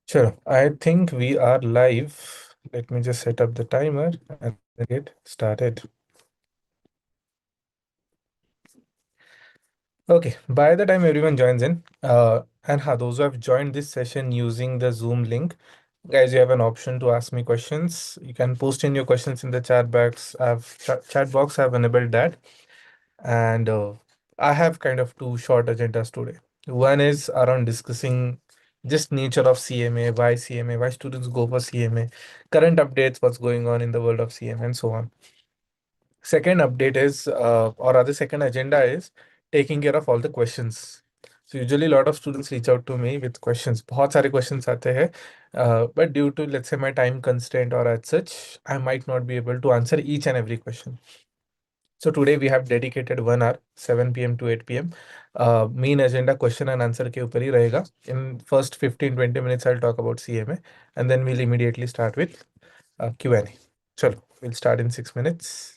Sure. I think we are live. Let me just set up the timer and get started. Okay, by the time everyone joins in, those who have joined this session using the Zoom link, guys, you have an option to ask me questions. You can post in your questions in the chat box. Chat box. I've enabled that, and I have kind of two short agendas today. One is around discussing just nature of CMA, why CMA, why students go for CMA, current updates, what's going on in the world of CMA, and so on. Second update is, or rather, second agenda is taking care of all the questions. So usually a lot of students reach out to me with questions. बहुत सारे questions आते हैं, but due to let's say my time constraint or as such, I might not be able to answer each and every question. So today we have dedicated 1 hour, 7 p.m. to 8 p.m. Main agenda question and answer के ऊपर ही रहेगा. In first 15-20 minutes, I'll talk about CMA, and then we'll immediately start with Q&A. चलो, we'll start in 6 minutes.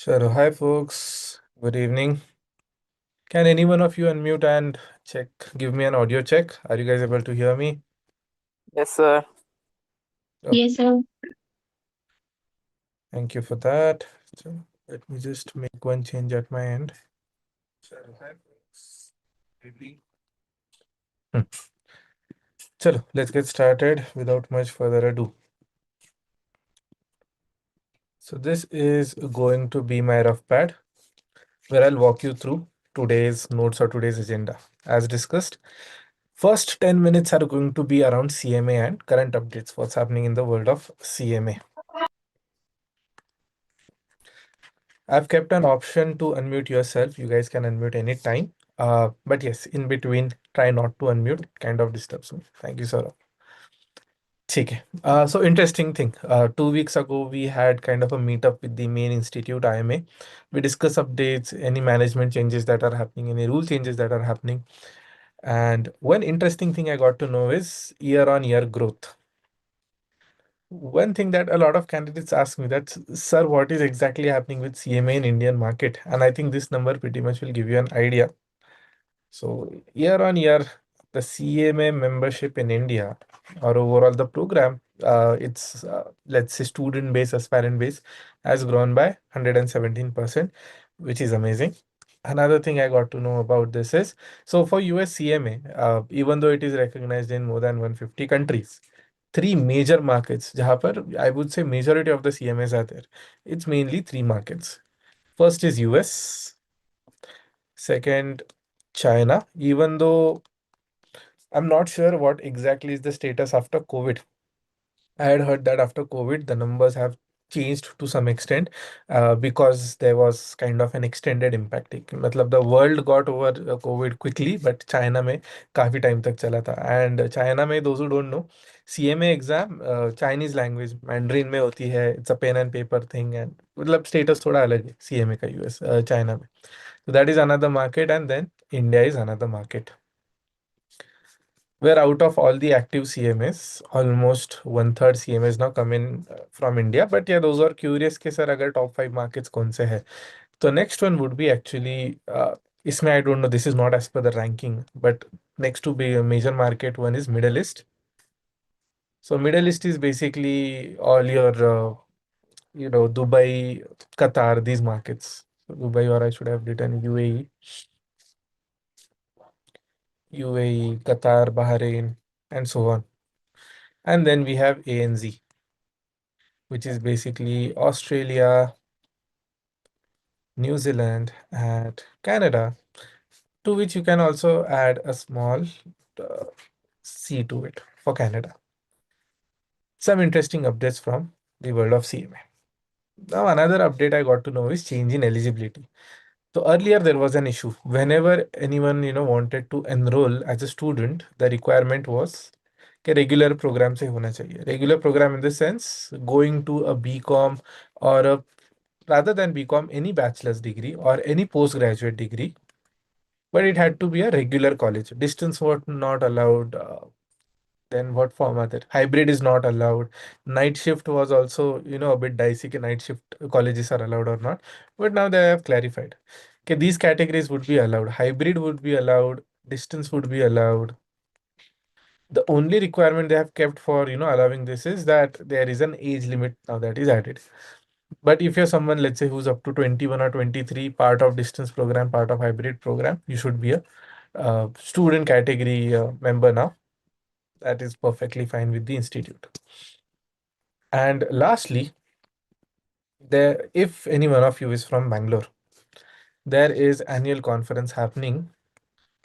Sure. Hi, folks. Good evening. Can any one of you unmute and check, give me an audio check? Are you guys able to hear me? Yes, sir. Oh, Yes, sir. thank you for that. So let me just make one change at my end. Sure. Hi, folks. Good evening. Chalo, let's get started without much further ado. So this is going to be my rough pad where I'll walk you through today's notes or today's agenda. As discussed, first 10 minutes are going to be around CMA and current updates, what's happening in the world of CMA. I've kept an option to unmute yourself. You guys can unmute anytime. But yes, in between, try not to unmute. It kind of disturbs me. Thank you, sir. Okay. So interesting thing. 2 weeks ago, we had kind of a meetup with the main institute, IMA. We discuss updates, any management changes that are happening, any rule changes that are happening. And one interesting thing I got to know is year-on-year growth. One thing that a lot of candidates ask me that, sir, what is exactly happening with CMA in Indian market? And I think this number pretty much will give you an idea. So year on year, the CMA membership in India or overall the program, it's let's say student base, aspirant base has grown by 117%, which is amazing. Another thing I got to know about this is, so for US CMA, even though it is recognized in more than 150 countries, three major markets, jahan par I would say majority of the CMAs are there. It's mainly three markets. First is US, second China, even though I'm not sure what exactly is the status after COVID. I had heard that after COVID, the numbers have changed to some extent because there was kind of an extended impact. मतलब the world got over COVID quickly, but China में काफी time तक चला था. And China में, those who don't know, CMA exam Chinese language Mandarin में होती है. It's a pen and paper thing, and मतलब status थोड़ा अलग है CMA का US China में. So that is another market, and then India is another market. Where out of all the active CMAs, almost one third CMAs now come in from India. But yeah, those are curious कि sir अगर top 5 markets कौन से हैं. The next one would be actually इसमें I don't know, this is not as per the ranking, but next to be a major market one is Middle East. So Middle East is basically all your Dubai, Qatar, these markets. So Dubai, or I should have written UAE, Qatar, Bahrain, and so on. And then we have ANZ, which is basically Australia, New Zealand, and Canada, to which you can also add a small uh, C to it for Canada. Some interesting updates from the world of CMA. Now, another update I got to know is change in eligibility. So earlier there was an issue. Whenever anyone wanted to enroll as a student, the requirement was कि regular program से होना चाहिए. Regular program in the sense going to a BCom or a, rather than BCom, any bachelor's degree or any postgraduate degree, but it had to be a regular college. Distance was not allowed. Then what format it? Hybrid is not allowed. Night shift was also, a bit dicey. Night shift colleges are allowed or not. But now they have clarified. Okay, these categories would be allowed. Hybrid would be allowed. Distance would be allowed. The only requirement they have kept for allowing this is that there is an age limit now that is added. But if you're someone, let's say, who's up to 21 or 23, part of distance program, part of hybrid program, you should be a student category member now. That is perfectly fine with the institute. And lastly, there, if any one of you is from Bangalore, there is annual conference happening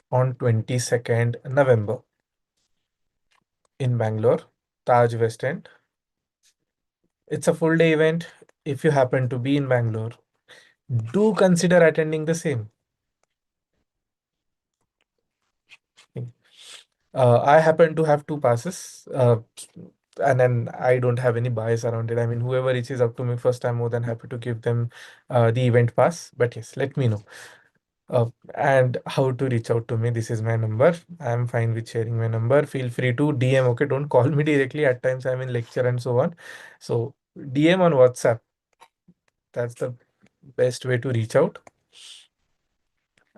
on 22nd November in Bangalore, Taj West End. It's a full day event. If you happen to be in Bangalore, do consider attending the same. I happen to have two passes, and then I don't have any bias around it. I mean, whoever reaches out to me first, I'm more than happy to give them the event pass. But yes, let me know. And how to reach out to me. This is my number. I'm fine with sharing my number. Feel free to DM. Okay, don't call me directly. At times I'm in lecture and so on. So DM on WhatsApp. That's the best way to reach out.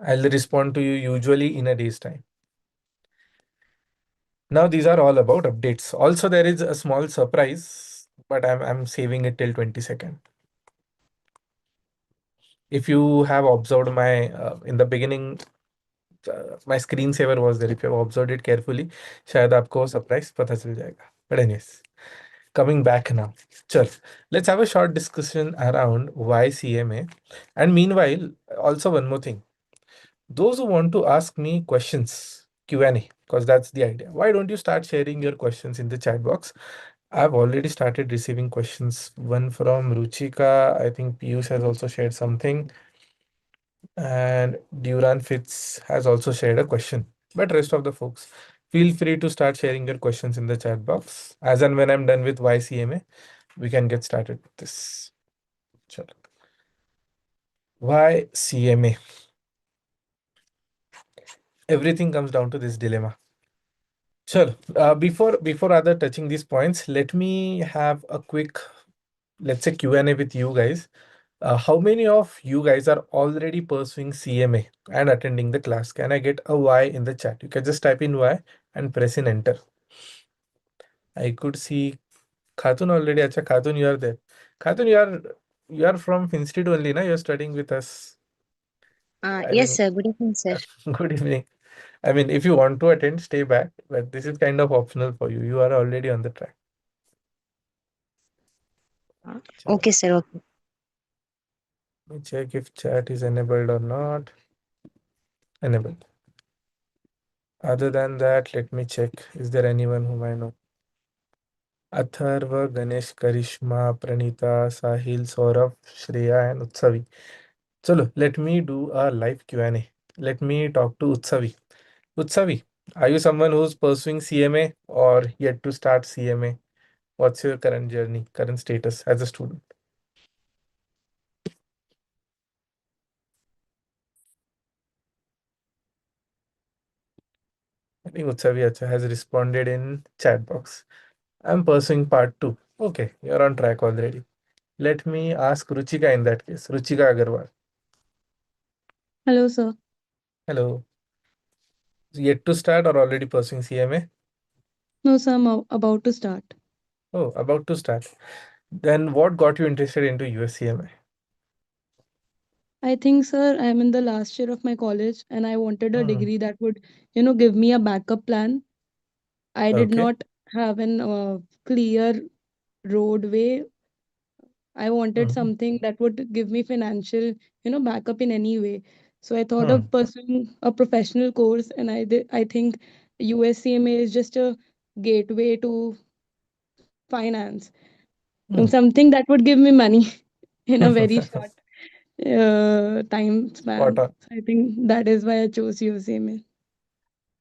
I'll respond to you usually in a day's time. Now these are all about updates. Also, there is a small surprise, but I'm saving it till 22nd. If you have observed my in the beginning, my screensaver was there. If you have observed it carefully, शायद आपको surprise पता चल जाएगा. But anyways, coming back now. Chal, let's have a short discussion around why CMA. And meanwhile, also one more thing. Those who want to ask me questions, Q&A, because that's the idea. Why don't you start sharing your questions in the chat box? I've already started receiving questions. One from Ruchika. I think Piyush has also shared something. And Duran Fitz has also shared a question. But rest of the folks, feel free to start sharing your questions in the chat box. As and when I'm done with YCMA, we can get started with this. Chalo. Why CMA? Everything comes down to this dilemma. Sure. Before other touching these points, let me have a quick, let's say, Q&A with you guys. How many of you guys are already pursuing CMA and attending the class? Can I get a Y in the chat? You can just type in Y and press in enter. I could see Khatun already. Acha, Khatun, you are there. Khatun, you are from FinStreet only, na? You're studying with us. I Yes, mean, sir. Good evening, sir. good evening. I mean, if you want to attend, stay back, but this is kind of optional for you. You are already on the track. Chalo. Okay, sir. Okay. Let me check if chat is enabled or not. Enabled. Other than that, let me check. Is there anyone whom I know? Atharva, Ganesh, Karishma, Pranita, Sahil, Saurabh, Shreya, and Utsavi. Chalo, let me do a live Q&A. Let me talk to Utsavi. Utsavi, are you someone who's pursuing CMA or yet to start CMA? What's your current journey, current status as a student? I think Utsavi Acha has responded in chat box. I'm pursuing part two. Okay, you're on track already. Let me ask Ruchika in that case. Ruchika Agarwal. Hello, sir. Hello. Yet to start or already pursuing CMA? No, sir, I'm about to start. Oh, about to start. Then what got you interested into US CMA? I think, sir, I'm in the last year of my college and I wanted a Hmm. degree that would, give me a backup plan. I did Okay. not have an clear roadway. I wanted Hmm. something that would give me financial, backup in any way. So I thought Hmm. of pursuing a professional course, and I think USCMA is just a gateway to finance, Hmm. something that would give me money in a very short time Spot span. on. So I think that is why I chose UCMA.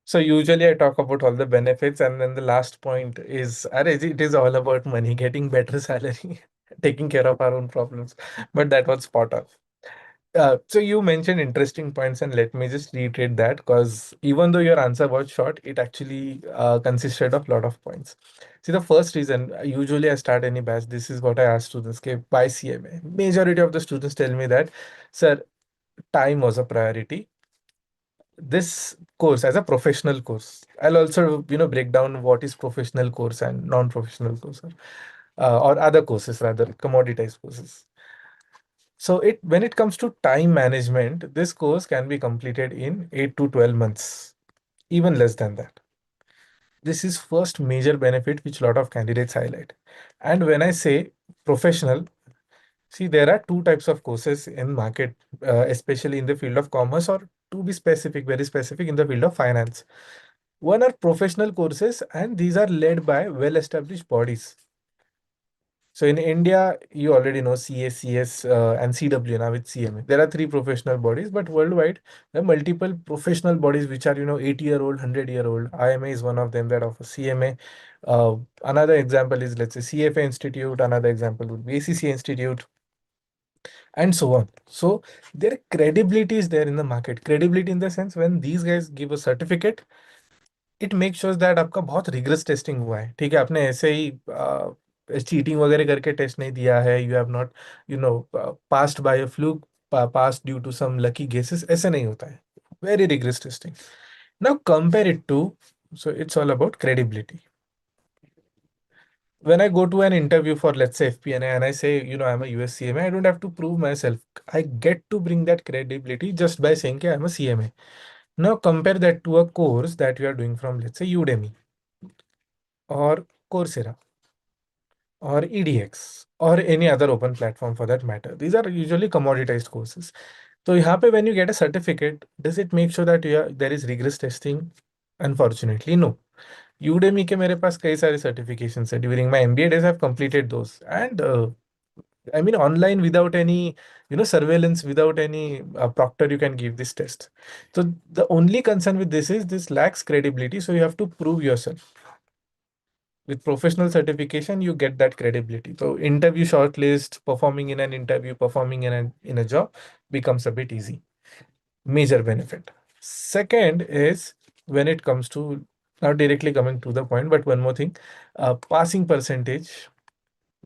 So usually I talk about all the benefits, and then the last point is, it is all about money, getting better salary, taking care of our own problems. But that was spot on. So you mentioned interesting points, and let me just reiterate that because even though your answer was short, it actually consisted of a lot of points. See, the first reason, usually I start any batch, this is what I ask students, okay, why CMA? Majority of the students tell me that, sir, time was a priority. This course as a professional course. I'll also, break down what is professional course and non-professional course, or other courses rather, commoditized courses. So when it comes to time management, this course can be completed in 8 to 12 months, even less than that. This is first major benefit which a lot of candidates highlight. And when I say professional, see there are two types of courses in market, especially in the field of commerce, or to be specific, very specific, in the field of finance. One are professional courses, and these are led by well-established bodies. So in India, you already know CA, CS, and CW now with CMA. There are three professional bodies, but worldwide, there are multiple professional bodies which are, 80-year-old, 100-year-old. IMA is one of them that offers CMA. Another example is, let's say, CFA Institute. Another example would be ACC Institute, and so on. So their credibility is there in the market. Credibility in the sense when these guys give a certificate, it makes sure that आपका बहुत rigorous testing हुआ है. ठीक है, आपने ऐसे ही cheating वगैरह करके टेस्ट नहीं दिया है, you have not passed by a fluke, passed due to some lucky guesses, ऐसे नहीं होता है. Very rigorous testing. Now compare it to, so it's all about credibility. When I go to an interview for, let's say, FPNA, and I say, I'm a US CMA, I don't have to prove myself. I get to bring that credibility just by saying I'm a CMA. Now compare that to a course that you are doing from, let's say, Udemy or Coursera or EDX or any other open platform for that matter. These are usually commoditized courses. So यहाँ पे when you get a certificate, does it make sure that there is rigorous testing? Unfortunately, no. Udemy के मेरे पास कई सारे certifications है. During my MBA days, I've completed those. And I mean, online without any, surveillance, without any proctor, you can give this test. So the only concern with this lacks credibility. So you have to prove yourself. With professional certification, you get that credibility. So interview shortlist, performing in an interview, performing in a job becomes a bit easy. Major benefit. Second is when it comes to, not directly coming to the point, but one more thing, passing percentage.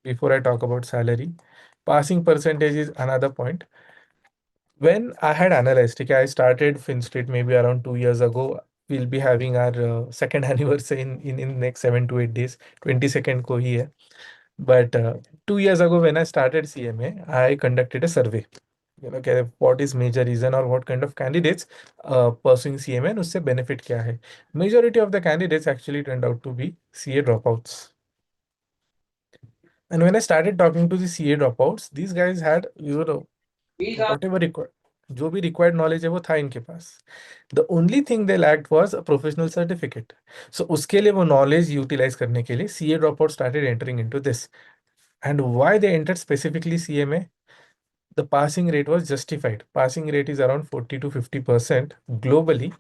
Before I talk about salary, passing percentage is another point. When I had analyzed, okay, I started FinStreet maybe around 2 years ago. We'll be having our second anniversary in next 7 to 8 days. 22nd ko hi hai. But 2 years ago, when I started CMA, I conducted a survey. Okay, what is major reason or what kind of candidates pursuing CMA and usse benefit kya hai? Majority of the candidates actually turned out to be CA dropouts. And when I started talking to the CA dropouts, these guys had, whatever required, जो भी required knowledge है वो था इनके पास. The only thing they lacked was a professional certificate. So उसके लिए वो knowledge utilize करने के लिए CA dropouts started entering into this. And why they entered specifically CMA? The passing rate was justified. Passing rate is around 40 to 50% globally,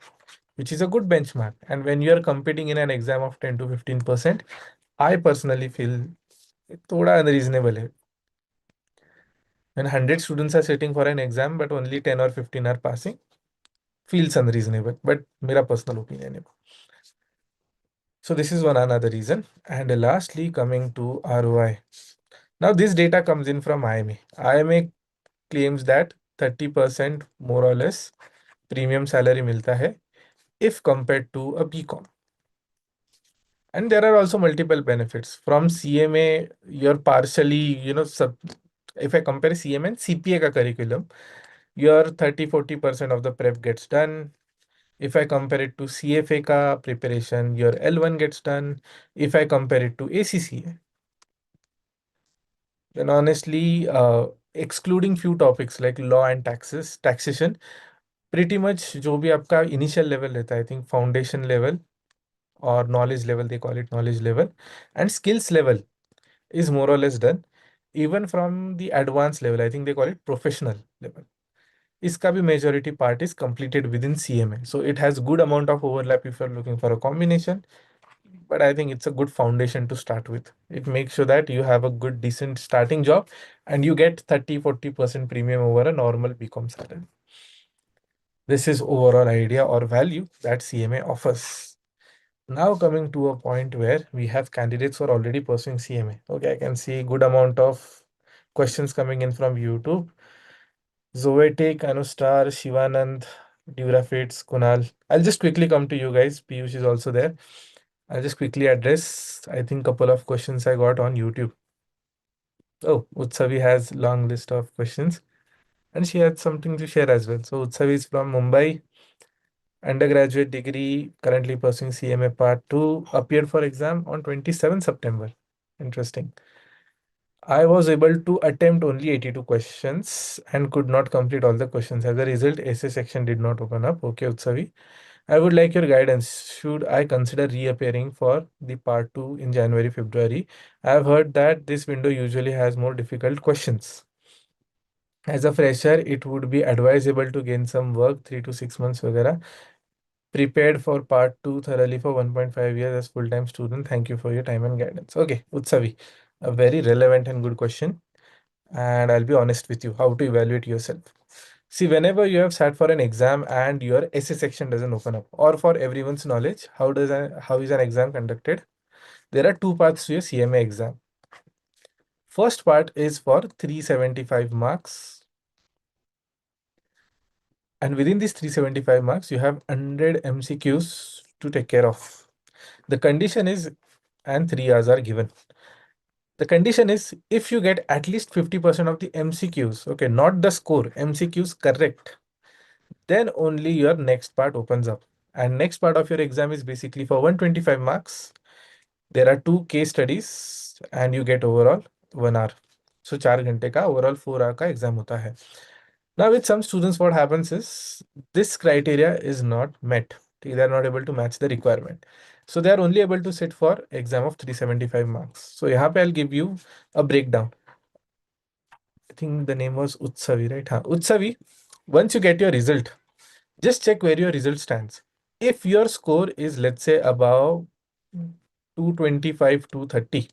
which is a good benchmark. And when you are competing in an exam of 10 to 15%, I personally feel थोड़ा unreasonable है. When 100 students are sitting for an exam, but only 10 or 15 are passing, feels unreasonable. But मेरा personal opinion है. So this is one another reason. And lastly, coming to ROI. Now this data comes in from IMA. IMA claims that 30% more or less premium salary मिलता है if compared to a BCom. And there are also multiple benefits. From CMA, you're partially, if I compare CMA and CPA ka curriculum, your 30-40% of the prep gets done. If I compare it to CFA ka preparation, your L1 gets done. If I compare it to ACCA, then honestly, excluding few topics like law and taxation, pretty much जो भी आपका initial level रहता है, I think foundation level or knowledge level, they call it knowledge level, and skills level is more or less done. Even from the advanced level, I think they call it professional level. इसका भी majority part is completed within CMA. So it has good amount of overlap if you're looking for a combination, but I think it's a good foundation to start with. It makes sure that you have a good, decent starting job and you get 30-40% premium over a normal BCom salary. This is overall idea or value that CMA offers. Now coming to a point where we have candidates who are already pursuing CMA. Okay, I can see good amount of questions coming in from YouTube. Zoetic, Anustar, Shivanand, Durafits, Kunal. I'll just quickly come to you guys. Piyush is also there. I'll just quickly address, I think, couple of questions I got on YouTube. Oh, Utsavi has long list of questions and she had something to share as well. So Utsavi is from Mumbai, undergraduate degree, currently pursuing CMA Part 2, appeared for exam on 27 September. Interesting. I was able to attempt only 82 questions and could not complete all the questions. As a result, essay section did not open up. Okay, Utsavi. I would like your guidance. Should I consider reappearing for the part 2 in January, February? I have heard that this window usually has more difficult questions. As a fresher, it would be advisable to gain some work, 3 to 6 months, वगैरह. Prepared for part 2 thoroughly for 1.5 years as full-time student. Thank you for your time and guidance. Okay, Utsavi, a very relevant and good question. And I'll be honest with you, how to evaluate yourself. See, whenever you have sat for an exam and your essay section doesn't open up, or for everyone's knowledge, how is an exam conducted? There are two paths to your CMA exam. First part is for 375 marks. And within these 375 marks, you have 100 MCQs to take care of. The condition is, and 3 hours are given. The condition is if you get at least 50% of the MCQs, okay, not the score, MCQs correct, then only your next part opens up. And next part of your exam is basically for 125 marks. There are 2 case studies and you get overall 1 hour. So 4 घंटे का overall 4 hour का exam होता है. Now with some students, what happens is this criteria is not met. They are not able to match the requirement. So they are only able to sit for exam of 375 marks. So यहाँ पे I'll give you a breakdown. I think the name was Utsavi, right? हाँ, Utsavi, once you get your result, just check where your result stands. If your score is, let's say, above 225, 230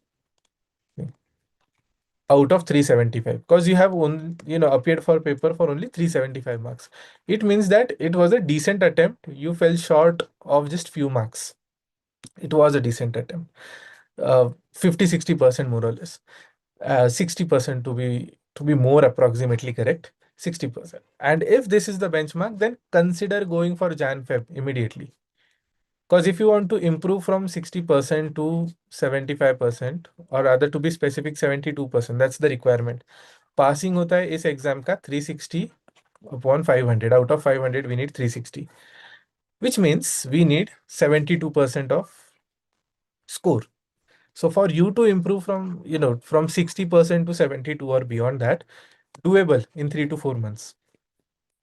out of 375, because you have only, appeared for paper for only 375 marks. It means that it was a decent attempt. You fell short of just few marks. It was a decent attempt. 50-60% more or less. 60% to be more approximately correct. 60%. And if this is the benchmark, then consider going for Jan Feb immediately. Because if you want to improve from 60% to 75%, or rather to be specific 72%, that's the requirement. Passing होता है इस exam का 360 upon 500. Out of 500, we need 360, which means we need 72% of score. So for you to improve from 60% to 72 or beyond that, doable in 3 to 4 months.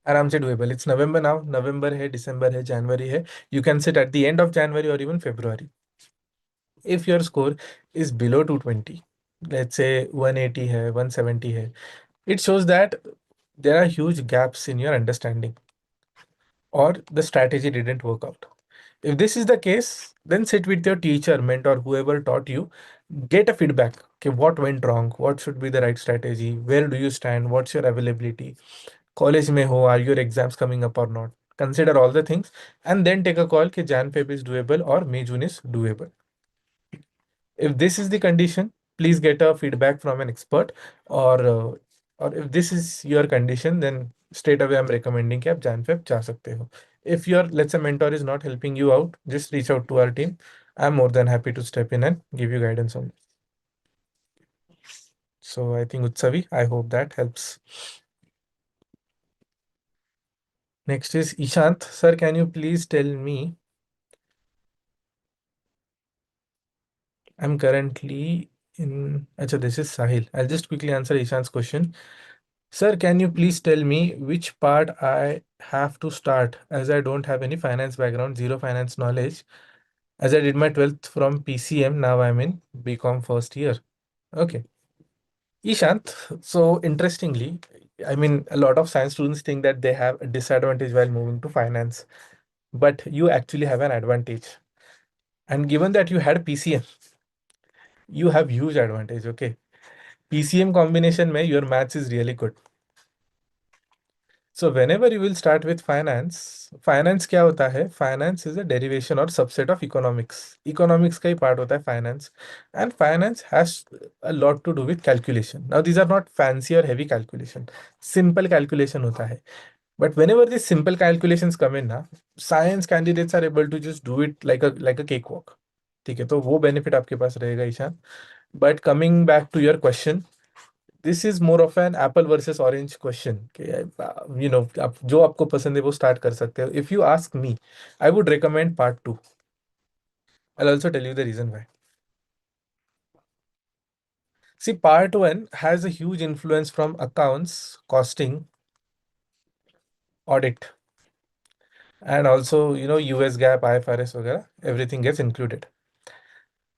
आराम से doable. It's November now. November है, December है, January है. You can sit at the end of January or even February. If your score is below 220, let's say 180 hai, 170 hai, it shows that there are huge gaps in your understanding or the strategy didn't work out. If this is the case, then sit with your teacher, mentor, whoever taught you, get a feedback. Okay, what went wrong? What should be the right strategy? Where do you stand? What's your availability? College mein ho, are your exams coming up or not? Consider all the things and then take a call कि Jan Feb is doable or May June is doable. If this is the condition, please get a feedback from an expert, or if this is your condition, then straight away I'm recommending कि आप Jan Feb जा सकते हो. If your, let's say, mentor is not helping you out, just reach out to our team. I'm more than happy to step in and give you guidance on this. So I think Utsavi, I hope that helps. Next is Ishant. Sir, can you please tell me? I'm currently in. Achha, this is Sahil. I'll just quickly answer Ishant's question. Sir, can you please tell me which part I have to start, as I don't have any finance background, zero finance knowledge, as I did my 12th from PCM, now I'm in BCom first year. Okay. Ishant, so interestingly, I mean, a lot of science students think that they have a disadvantage while moving to finance, but you actually have an advantage. And given that you had PCM, you have huge advantage, okay? PCM combination mein your maths is really good. So whenever you will start with finance क्या होता है? Finance is a derivation or subset of economics. Economics का ही part होता है finance, and finance has a lot to do with calculation. Now these are not fancy or heavy calculation. Simple calculation होता है. But whenever these simple calculations come in ना, science candidates are able to just do it like a cakewalk. ठीक है, तो वो benefit आपके पास रहेगा Ishan. But coming back to your question, this is more of an apple versus orange question. Okay, आप जो आपको पसंद है वो start कर सकते हो. If you ask me, I would recommend part 2. I'll also tell you the reason why. See, part 1 has a huge influence from accounts, costing, audit, and also, US GAAP, IFRS, वगैरह, everything gets included.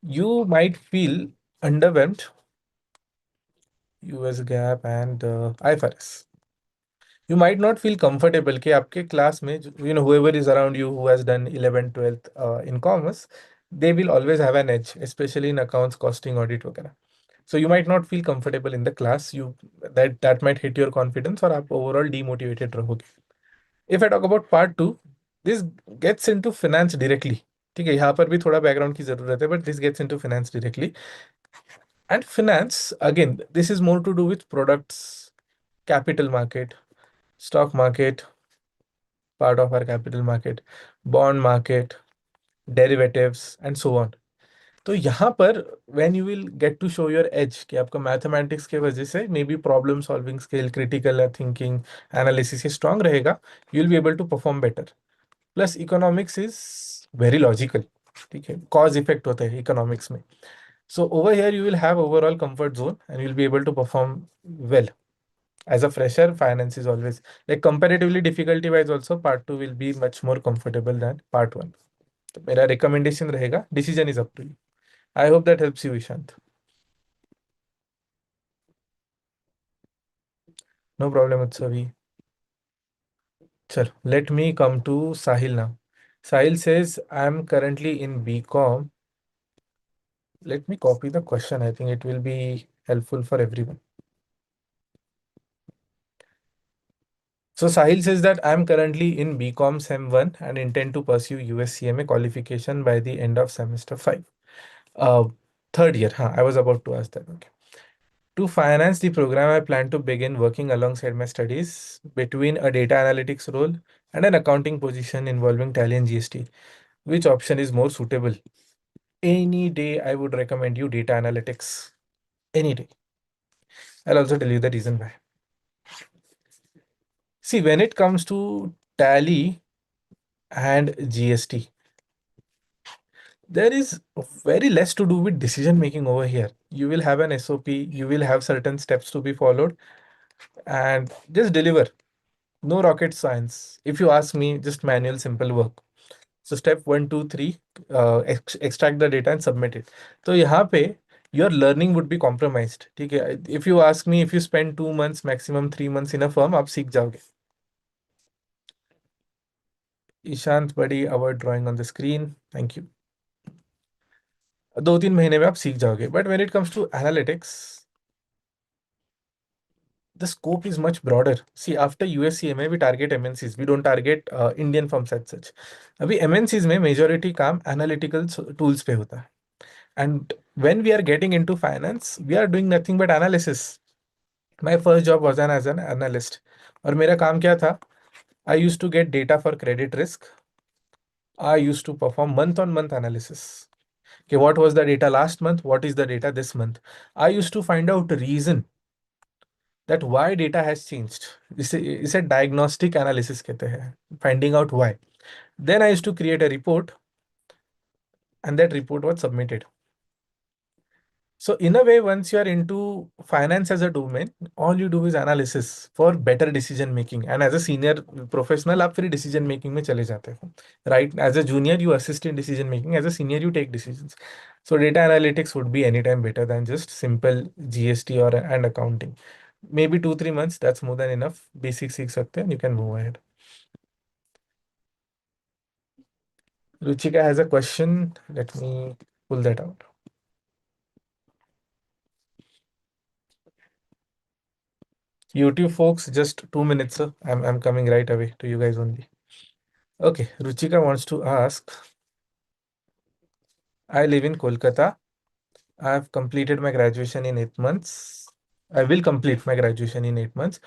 You might feel underwhelmed, US GAAP and IFRS. You might not feel comfortable कि आपके class में, whoever is around you who has done 11th, 12th in commerce, they will always have an edge, especially in accounts, costing, audit वगैरह. So you might not feel comfortable in the class. That might hit your confidence, और आप overall demotivated रहोगे. If I talk about part 2, this gets into finance directly. ठीक है, यहाँ पर भी थोड़ा background की जरूरत है, but this gets into finance directly. And finance, again, this is more to do with products, capital market, stock market, part of our capital market, bond market, derivatives, and so on. तो यहाँ पर when you will get to show your edge कि आपका mathematics के वजह से may be problem solving skill, critical thinking, analysis ये strong रहेगा, you will be able to perform better. Plus economics is very logical. ठीक है, कॉज इफेक्ट होता है इकोनॉमिक्स में. So over here you will have overall comfort zone and you'll be able to perform well. As a fresher, finance is always like comparatively difficulty wise also part 2 will be much more comfortable than part 1. तो मेरा recommendation रहेगा, decision is up to you. I hope that helps you, Ishant. No problem, Utsavi. Chal, let me come to Sahil now. Sahil says, I'm currently in BCom. Let me copy the question. I think it will be helpful for everyone. So Sahil says that I'm currently in BCom Sem 1 and intend to pursue US CMA qualification by the end of semester 5. Uh, Third year, I was about to ask that. Okay. To finance the program, I plan to begin working alongside my studies between a data analytics role and an accounting position involving Tally and GST. Which option is more suitable? Any day, I would recommend you data analytics. Any day. I'll also tell you the reason why. See, when it comes to Tally and GST, there is very less to do with decision making over here. You will have an SOP, you will have certain steps to be followed, and just deliver. No rocket science. If you ask me, just manual, simple work. So step 1, 2, 3, extract the data and submit it. So यहाँ पे your learning would be compromised. ठीक है? If you ask me, if you spend 2 months, maximum 3 months in a firm, आप सीख जाओगे. ईशांत बड़ी, avoid drawing on the screen. Thank you. 2-3 महीने में आप सीख जाओगे. But when it comes to analytics, the scope is much broader. See, after US CMA, we target MNCs. We don't target Indian firms as such. अभी MNCs में majority काम analytical tools पे होता है. And when we are getting into finance, we are doing nothing but analysis. My first job was as an analyst. और मेरा काम क्या था? I used to get data for credit risk. I used to perform month-on-month analysis. Okay, what was the data last month? What is the data this month? I used to find out the reason that why data has changed. इसे diagnostic analysis कहते हैं, finding out why. Then I used to create a report and that report was submitted. So in a way, once you are into finance as a domain, all you do is analysis for better decision making. And as a senior professional, आप फिर decision making में चले जाते हो, right? As a junior, you assist in decision making. As a senior, you take decisions. So data analytics would be anytime better than just simple GST or and accounting. Maybe 2-3 months, that's more than enough. Basics सीख सकते हैं, and you can move ahead. Ruchika has a question. Let me pull that out. YouTube folks, just 2 minutes, sir. I'm coming right away to you guys only. Okay, Ruchika wants to ask. I live in Kolkata. I have completed my graduation in 8 months. I will complete my graduation in 8 months.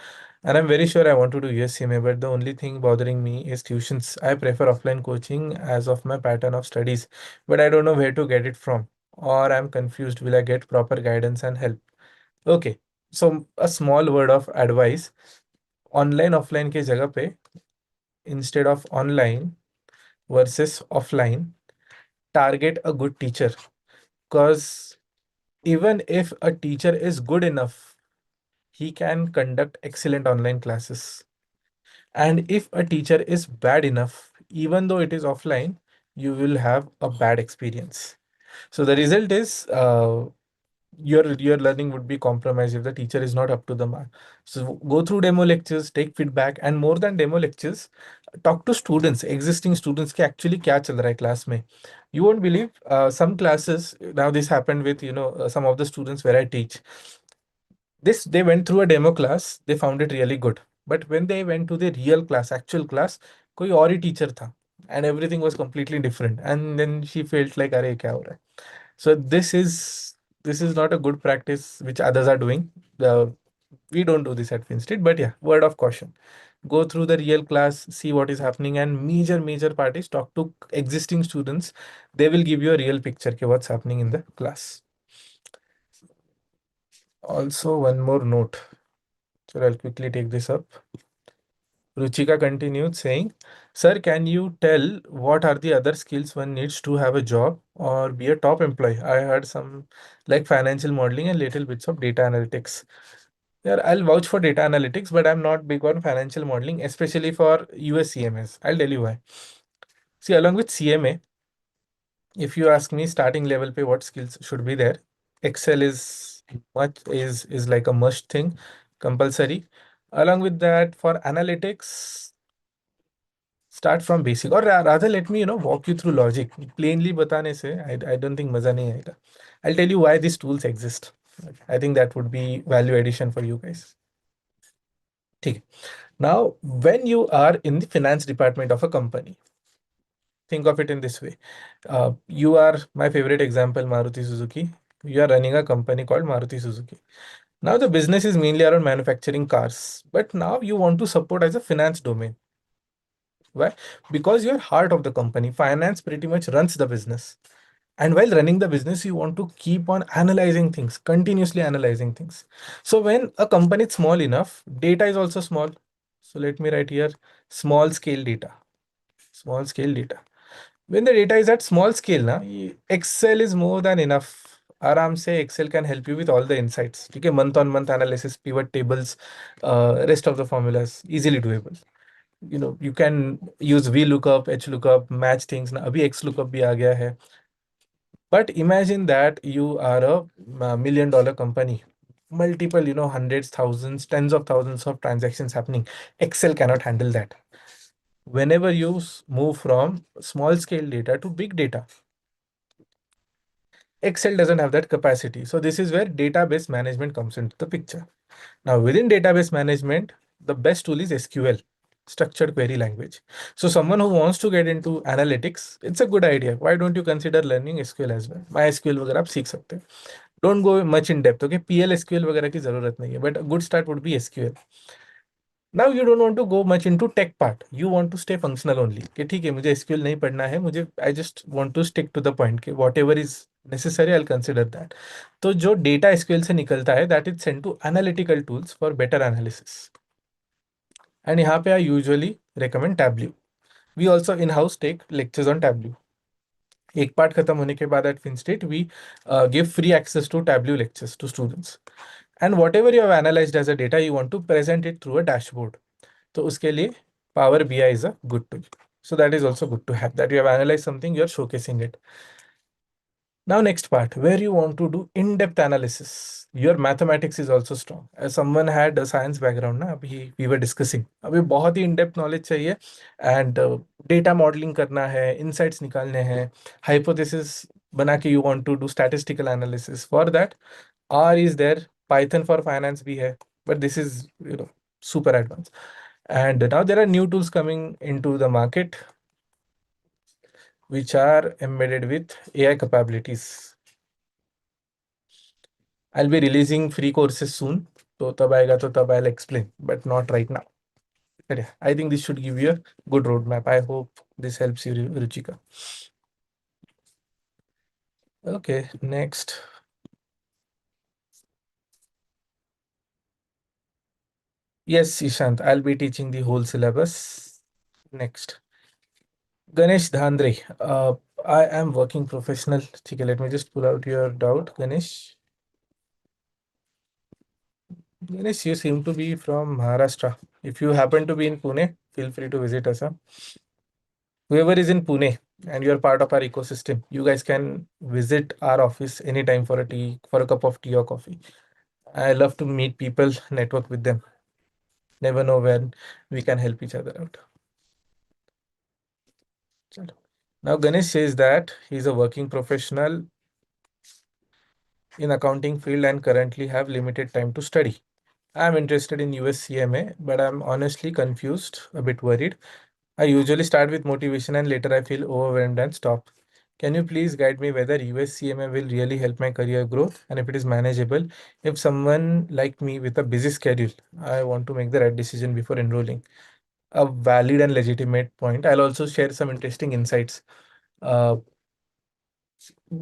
And I'm very sure I want to do US CMA, but the only thing bothering me is tuitions. I prefer offline coaching as of my pattern of studies, but I don't know where to get it from. Or I'm confused. Will I get proper guidance and help? Okay, so a small word of advice. Online, offline के जगह पे, instead of online versus offline, target a good teacher. Because even if a teacher is good enough, he can conduct excellent online classes. And if a teacher is bad enough, even though it is offline, you will have a bad experience. So the result is your learning would be compromised if the teacher is not up to the mark. So go through demo lectures, take feedback, and more than demo lectures, talk to students, existing students कि actually क्या चल रहा है class में. You won't believe some classes. Now this happened with some of the students where I teach. They went through a demo class, they found it really good. But when they went to the real class, actual class, कोई और ही teacher था, and everything was completely different. And then she felt like अरे क्या हो रहा है. So this is This is not a good practice which others are doing. We don't do this at FinStreet, but yeah, word of caution. Go through the real class, see what is happening, and major parties talk to existing students. They will give you a real picture of what's happening in the class. Also, one more note. So I'll quickly take this up. Ruchika continued saying, "Sir, can you tell what are the other skills one needs to have a job or be a top employee? I heard some like financial modeling and little bits of data analytics." Yeah, I'll vouch for data analytics, but I'm not big on financial modeling, especially for US CMAs. I'll tell you why. See, along with CMA, if you ask me starting level pay, what skills should be there? Excel is like a must thing, compulsory. Along with that, for analytics, start from basic, or rather let me walk you through logic. Plainly बताने से I don't think मजा नहीं आएगा. I'll tell you why these tools exist. I think that would be value addition for you guys. ठीक. Now, when you are in the finance department of a company, think of it in this way. You are my favorite example, Maruti Suzuki. You are running a company called Maruti Suzuki. Now the business is mainly around manufacturing cars, but now you want to support as a finance domain. Why? Because you're heart of the company. Finance pretty much runs the business. And while running the business, you want to keep on analyzing things, continuously analyzing things. So when a company is small enough, data is also small. So let me write here small scale data. Small scale data. When the data is at small scale, Excel is more than enough. आराम से Excel can help you with all the insights. ठीक है, month on month analysis, pivot tables, rest of the formulas easily doable. You can use VLOOKUP, HLOOKUP, match things. ना अभी XLOOKUP भी आ गया है. But imagine that you are a $1 million company, multiple, hundreds, thousands, tens of thousands of transactions happening. Excel cannot handle that. Whenever you move from small scale data to big data, Excel doesn't have that capacity. So this is where database management comes into the picture. Now within database management, the best tool is SQL, structured query language. So someone who wants to get into analytics, it's a good idea. Why don't you consider learning SQL as well? MySQL वगैरह आप सीख सकते हैं. Don't go much in depth. Okay, PL SQL वगैरह की जरूरत नहीं है, but a good start would be SQL. Now you don't want to go much into tech part. You want to stay functional only. कि ठीक है, मुझे SQL नहीं पढ़ना है, मुझे I just want to stick to the point कि whatever is necessary I'll consider that. तो जो data SQL से निकलता है, that is sent to analytical tools for better analysis. And यहाँ पे I usually recommend Tableau. We also in-house take lectures on Tableau. एक part खत्म होने के बाद at FinStreet we give free access to Tableau lectures to students. And whatever you have analyzed as a data, you want to present it through a dashboard. तो उसके लिए Power BI is a good tool. So that is also good to have, that you have analyzed something, you are showcasing it. Now next part, where you want to do in-depth analysis. Your mathematics is also strong. As someone had a science background, ना अभी we were discussing. अभी बहुत ही in-depth knowledge चाहिए and data modeling करना है, insights निकालने हैं, hypothesis बना के you want to do statistical analysis. For that, R is there, Python for finance भी है, but this is super advanced. And now there are new tools coming into the market which are embedded with AI capabilities. I'll be releasing free courses soon. So tab aayega to tab I'll explain, but not right now. But yeah, I think this should give you a good roadmap. I hope this helps you, Ruchika. Okay, next. Yes, Ishant, I'll be teaching the whole syllabus. Next. Ganesh Dhandre, I am working professional. Okay, let me just pull out your doubt, Ganesh. Ganesh, you seem to be from Maharashtra. If you happen to be in Pune, feel free to visit us. Whoever is in Pune and you are part of our ecosystem, you guys can visit our office anytime for a tea, for a cup of tea or coffee. I love to meet people, network with them. Never know when we can help each other out. Now Ganesh says that he's a working professional in accounting field and currently have limited time to study. I'm interested in US CMA, but I'm honestly confused, a bit worried. I usually start with motivation and later I feel overwhelmed and stop. Can you please guide me whether US CMA will really help my career growth and if it is manageable? If someone like me with a busy schedule, I want to make the right decision before enrolling. A valid and legitimate point. I'll also share some interesting insights. Uh,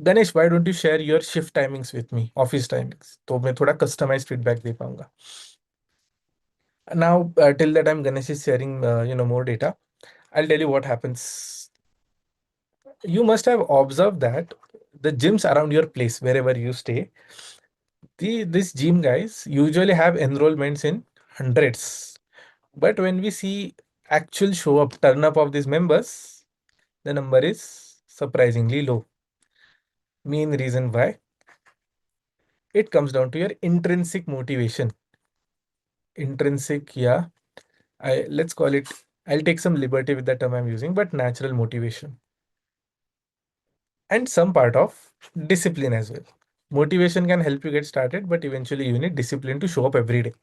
Ganesh, why don't you share your shift timings with me, office timings? तो मैं थोड़ा customized feedback दे पाऊंगा. Now, till the time Ganesh is sharing, more data, I'll tell you what happens. You must have observed that the gyms around your place, wherever you stay, these gym guys usually have enrollments in hundreds. But when we see actual show up, turn up of these members, the number is surprisingly low. Main reason why, it comes down to your intrinsic motivation. Intrinsic, yeah. Let's call it, I'll take some liberty with the term I'm using, but natural motivation. And some part of discipline as well. Motivation can help you get started, but eventually you need discipline to show up every day.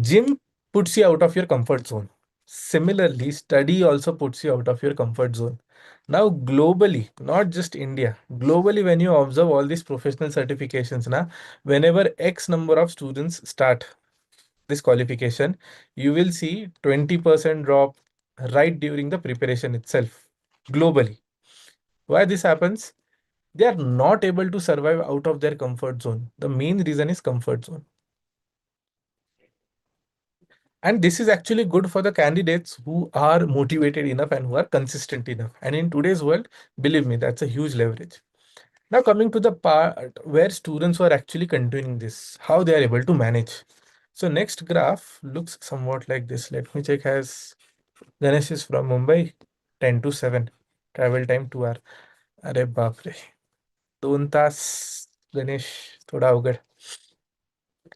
Gym puts you out of your comfort zone. Similarly, study also puts you out of your comfort zone. Now, globally, not just India, globally, when you observe all these professional certifications, now, whenever X number of students start this qualification, you will see 20% drop right during the preparation itself, globally. Why this happens? They are not able to survive out of their comfort zone. The main reason is comfort zone. And this is actually good for the candidates who are motivated enough and who are consistent enough. And in today's world, believe me, that's a huge leverage. Now, coming to the part where students are actually continuing this, how they are able to manage. So, next graph looks somewhat like this. Let me check. As Ganesh is from Mumbai, 10 to 7, travel time 2 hour. अरे बाप रे, 2 तास. गणेश थोड़ा अवघड.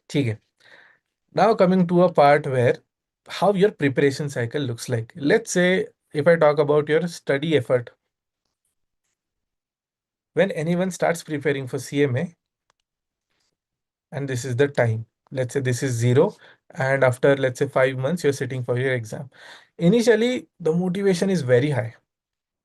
ठीक है. Now coming to a part where how your preparation cycle looks like. Let's say if I talk about your study effort, when anyone starts preparing for CMA, and this is the time, let's say this is 0, and after let's say 5 months, you're sitting for your exam. Initially, the motivation is very high.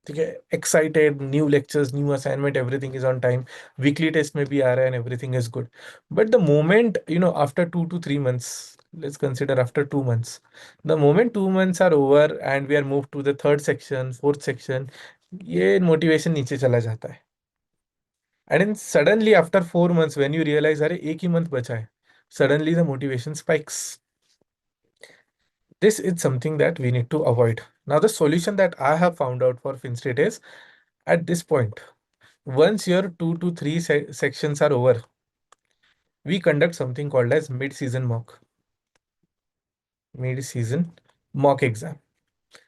Okay, excited, new lectures, new assignment, everything is on time. Weekly test may be and everything is good. But the moment, after 2 to 3 months, let's consider after 2 months, the moment 2 months are over and we are moved to the third section, fourth section, ये motivation नीचे चला जाता है. And then suddenly after 4 months, when you realize, अरे एक ही month बचा है, suddenly the motivation spikes. This is something that we need to avoid. Now, the solution that I have found out for FinStreet is at this point, once your 2 to 3 sections are over, we conduct something called as mid-season mock. Mid-season mock exam.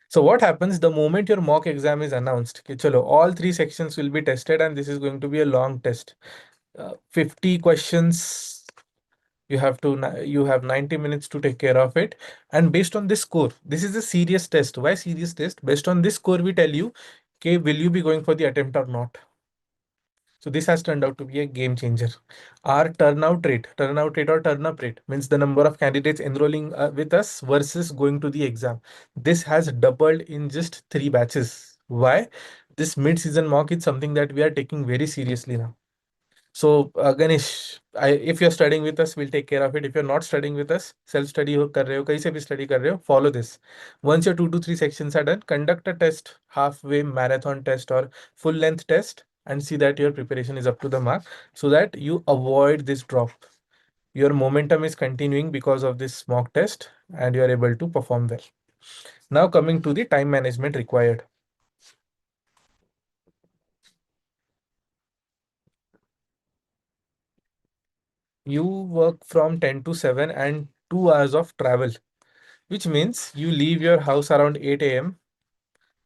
So what happens the moment your mock exam is announced? Okay, chalo, all 3 sections will be tested and this is going to be a long test. 50 questions. You have 90 minutes to take care of it. And based on this score, this is a serious test. Why serious test? Based on this score, we tell you, okay, will you be going for the attempt or not? So this has turned out to be a game changer. Our turnout rate or turn up rate means the number of candidates enrolling with us versus going to the exam. This has doubled in just 3 batches. Why? This mid-season mock is something that we are taking very seriously now. So Ganesh, if you're studying with us, we'll take care of it. If you're not studying with us, self study हो कर रहे हो, कहीं से भी study कर रहे हो, follow this. Once your 2 to 3 sections are done, conduct a test, halfway marathon test or full length test, and see that your preparation is up to the mark, so that you avoid this drop. Your momentum is continuing because of this mock test, and you are able to perform well. Now coming to the time management required. You work from 10 to 7 and 2 hours of travel, which means you leave your house around 8 a.m.,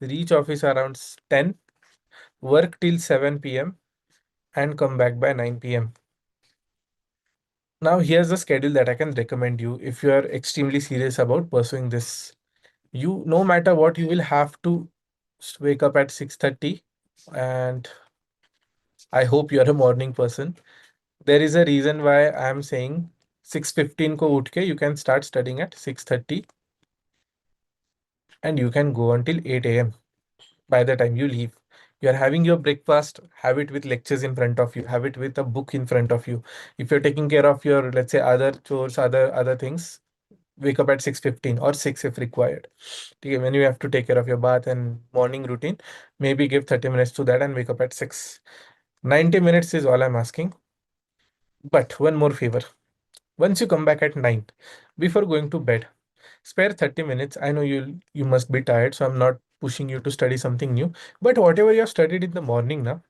reach office around 10, work till 7 p.m., and come back by 9 p.m. Now, here's the schedule that I can recommend you if you are extremely serious about pursuing this. You, no matter what, you will have to wake up at 6:30, and I hope you're a morning person. There is a reason why I'm saying 6:15 ko utke, you can start studying at 6:30 and you can go until 8 a.m. by the time you leave. You're having your breakfast, have it with lectures in front of you, have it with a book in front of you. If you're taking care of your, let's say, other chores, other things, wake up at 6:15 or 6 if required. Okay, when you have to take care of your bath and morning routine, maybe give 30 minutes to that and wake up at 6. 90 minutes is all I'm asking. But one more favor. Once you come back at 9, before going to bed, spare 30 minutes. I know you must be tired, so I'm not pushing you to study something new. But whatever you have studied in the morning now,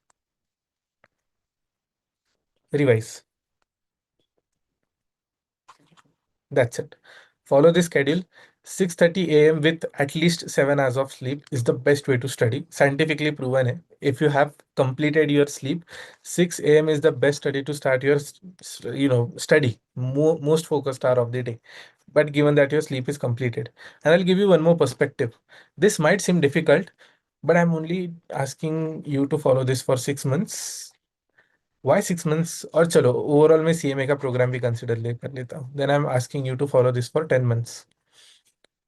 revise. That's it. Follow the schedule. 6:30 a.m. with at least 7 hours of sleep is the best way to study. Scientifically proven. है. If you have completed your sleep, 6 a.m. is the best study to start your study. Most focused hour of the day. But given that your sleep is completed. And I'll give you one more perspective. This might seem difficult, but I'm only asking you to follow this for 6 months. Why 6 months? और चलो overall में CMA का programme भी consider कर लेता हूँ. Then I'm asking you to follow this for 10 months.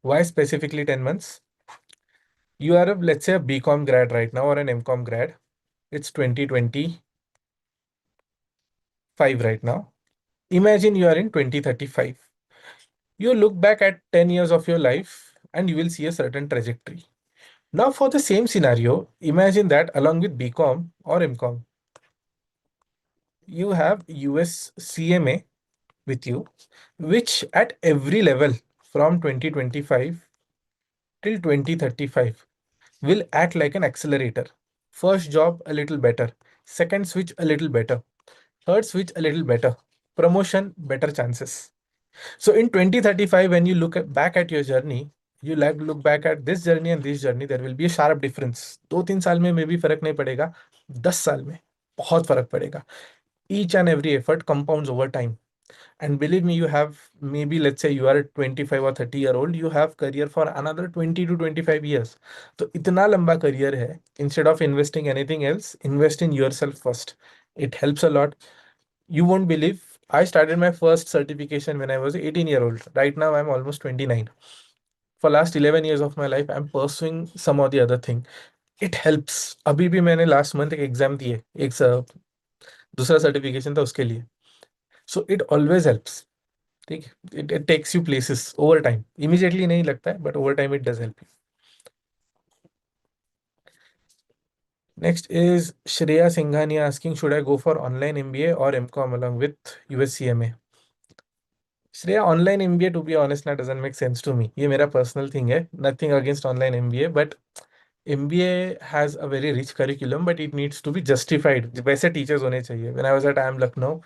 Why specifically 10 months? You are let's say a BCom grad right now or an MCom grad. It's 2025 right now. Imagine you are in 2035. You look back at 10 years of your life and you will see a certain trajectory. Now for the same scenario, imagine that along with BCom or MCom, you have US CMA with you, which at every level from 2025 till 2035 will act like an accelerator. First job a little better, second switch a little better, third switch a little better, promotion better chances. So in 2035, when you back at your journey, you like look back at this journey and this journey, there will be a sharp difference. 2-3 साल में भी फर्क नहीं पड़ेगा, 10 साल में बहुत फर्क पड़ेगा. Each and every effort compounds over time. And believe me, you have maybe, let's say you are a 25 or 30-year old, you have career for another 20 to 25 years. So इतना लंबा career है. Instead of investing anything else, invest in yourself first. It helps a lot. You won't believe, I started my first certification when I was 18-year-old. Right now I'm almost 29. For last 11 years of my life, I'm pursuing some or the other thing. It helps. अभी भी मैंने last month एक exam दी है, एक दूसरा certification था उसके लिए. So it always helps. ठीक है, it takes you places over time. Immediately नहीं लगता है, but over time it does help you. Next is Shreya Singhani asking, should I go for online MBA or MCom along with US CMA? Shreya, online MBA, to be honest, ना doesn't make sense to me. ये मेरा personal thing है. Nothing against online MBA, but MBA has a very rich curriculum, but it needs to be justified. वैसे teachers होने चाहिए. When I was at IIM Lucknow,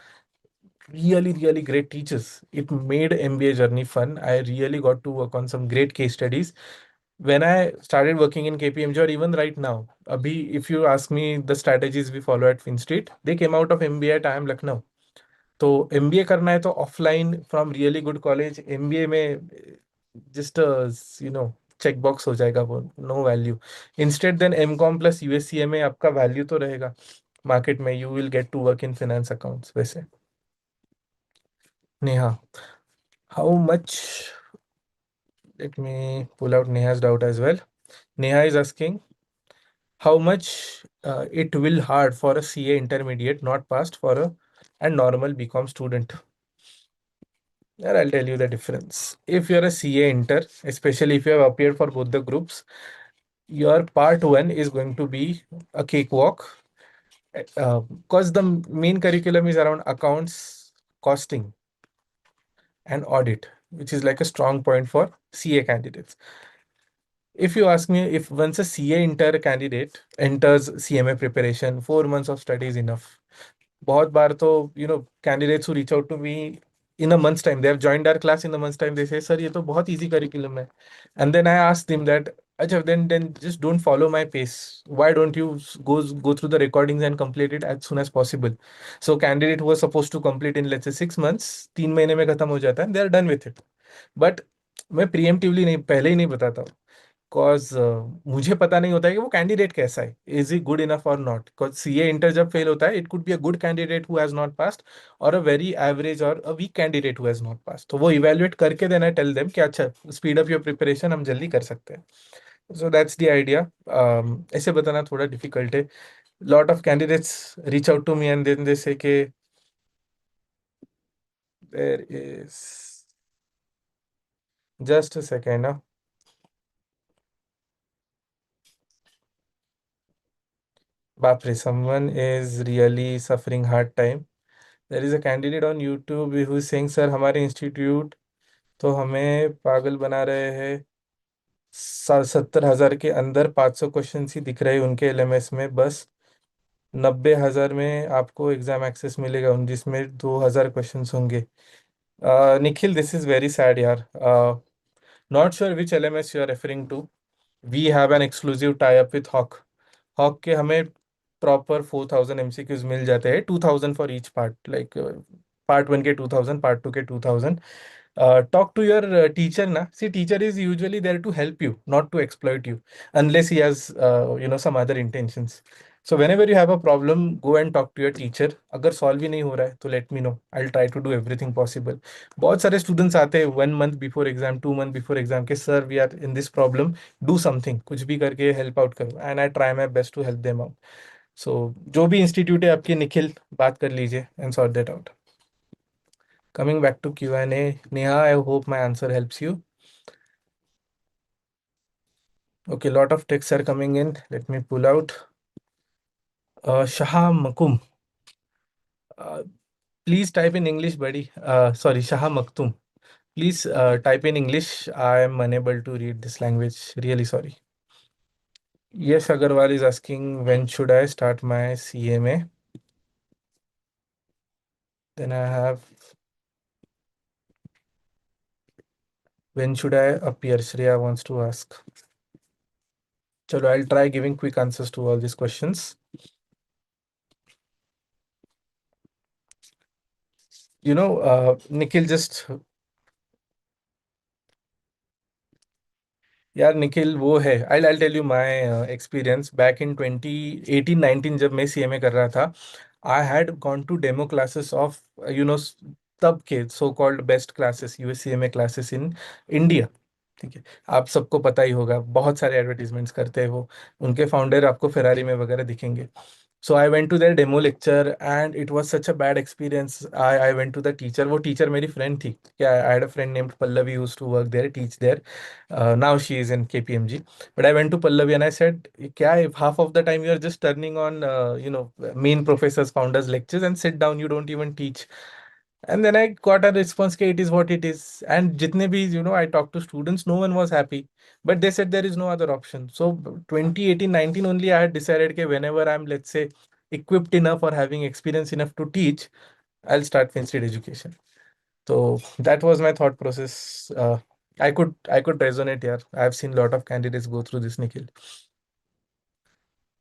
really great teachers. It made MBA journey fun. I really got to work on some great case studies. When I started working in KPMG or even right now, abhi, if you ask me the strategies we follow at FinStreet, they came out of MBA at IIM Lucknow. तो MBA करना है तो offline from really good college. MBA में just check box हो जाएगा, वो no value. Instead than MCom plus USCA में आपका वैल्यू तो रहेगा मार्केट में. You will get to work in finance accounts. वैसे Neha, how much, let me pull out Neha's doubt as well. Neha is asking how much it will hard for a CA intermediate not passed for a and normal BCom student. There I'll tell you the difference. If you're a CA inter, especially if you have appeared for both the groups, your part 1 is going to be a cakewalk, because the main curriculum is around accounts, costing and audit, which is like a strong point for CA candidates. If you ask me, if once a CA inter candidate enters CMA preparation, 4 months of study is enough. बहुत बार तो candidates who reach out to me in a month's time, they have joined our class in a month's time, they say, sir, ये तो बहुत easy curriculum है. And then I ask them that, अच्छा, then just don't follow my pace. Why don't you go through the recordings and complete it as soon as possible? So candidate who was supposed to complete in, let's say, 6 months, 3 महीने में खत्म हो जाता है, and they are done with it. But मैं preemptively नहीं, पहले ही नहीं बताता हूँ. Cause मुझे पता नहीं होता है कि वो कैंडिडेट कैसा है, इज ही गुड इनफ और नॉट. बिकॉज सीए इंटर जब फेल होता है, it could be a good candidate who has not passed और अ वेरी एवरेज और a weak candidate who has not passed. तो वो इवेल्युएट करके देना, टेल देम कि अच्छा, स्पीड अप योर प्रिपरेशन, हम जल्दी कर सकते हैं. So that's the idea. ऐसे बताना थोड़ा difficult है. Lot of candidates reach out to me and then they say कि there is just a second now. Bapre, someone is really suffering hard time. There is a candidate on YouTube who is saying, sir, हमारे institute तो हमें पागल बना रहे हैं. 70,000 के अंदर 500 क्वेश्चन ही दिख रहे हैं उनके एलएमएस में. बस 90,000 में आपको एग्जाम एक्सेस मिलेगा उन जिसमें 2,000 क्वेश्चन होंगे. Nikhil, this is very sad यार. Not sure which LMS you are referring to. We have an exclusive tie up with Hawk. Hawk के हमें प्रॉपर 4,000 एमसीक्यूज मिल जाते हैं. 2,000 for each part. Like part one के 2,000, पार्ट टू के 2,000. Talk to your teacher na. See, teacher is usually there to help you, not to exploit you, unless he has some other intentions. So whenever you have a problem, go and talk to your teacher. अगर solve ही नहीं हो रहा है तो let me know. I'll try to do everything possible. बहुत सारे students आते हैं 1 month before exam, 2 month before exam के sir we are in this problem, do something, कुछ भी करके help out करो. And I try my best to help them out. So जो भी institute है आपके निखिल, बात कर लीजिए and sort that out. Coming back to Q&A, Neha, I hope my answer helps you. Okay, lot of texts are coming in. Let me pull out. Shaha Makum. Please type in English, buddy. Sorry, Shaha Maktum. Please type in English. I am unable to read this language. Really sorry. Yes, Agarwal is asking, when should I start my CMA? Then I have, when should I appear? Shreya wants to ask. Chalo, I'll try giving quick answers to all these questions. Nikhil, just यार निखिल वो है. I'll tell you my experience back in 2018-19 जब मैं CMA कर रहा था. I had gone to demo classes of तब के so called best classes, US CMA classes in India. ठीक है, आप सबको पता ही होगा, बहुत सारे एडवर्टीजमेंट्स करते हैं वो. उनके फाउंडर आपको फेरारी में वगैरह दिखेंगे. So I went to their demo lecture and it was such a bad experience. I went to the teacher. वो teacher मेरी friend थी. Yeah, I had a friend named Pallavi who used to work there, teach there. Now she is in KPMG. But I went to Pallavi and I said, क्या if half of the time you are just turning on, main professors, founders lectures and sit down, you don't even teach. And then I got a response, it is what it is. And jitne bhi, I talked to students, no one was happy. But they said there is no other option. So 2018-19 only I had decided that whenever I'm, let's say, equipped enough or having experience enough to teach, I'll start FinStreet education. So that was my thought process. I could resonate here. I've seen a lot of candidates go through this, Nikhil.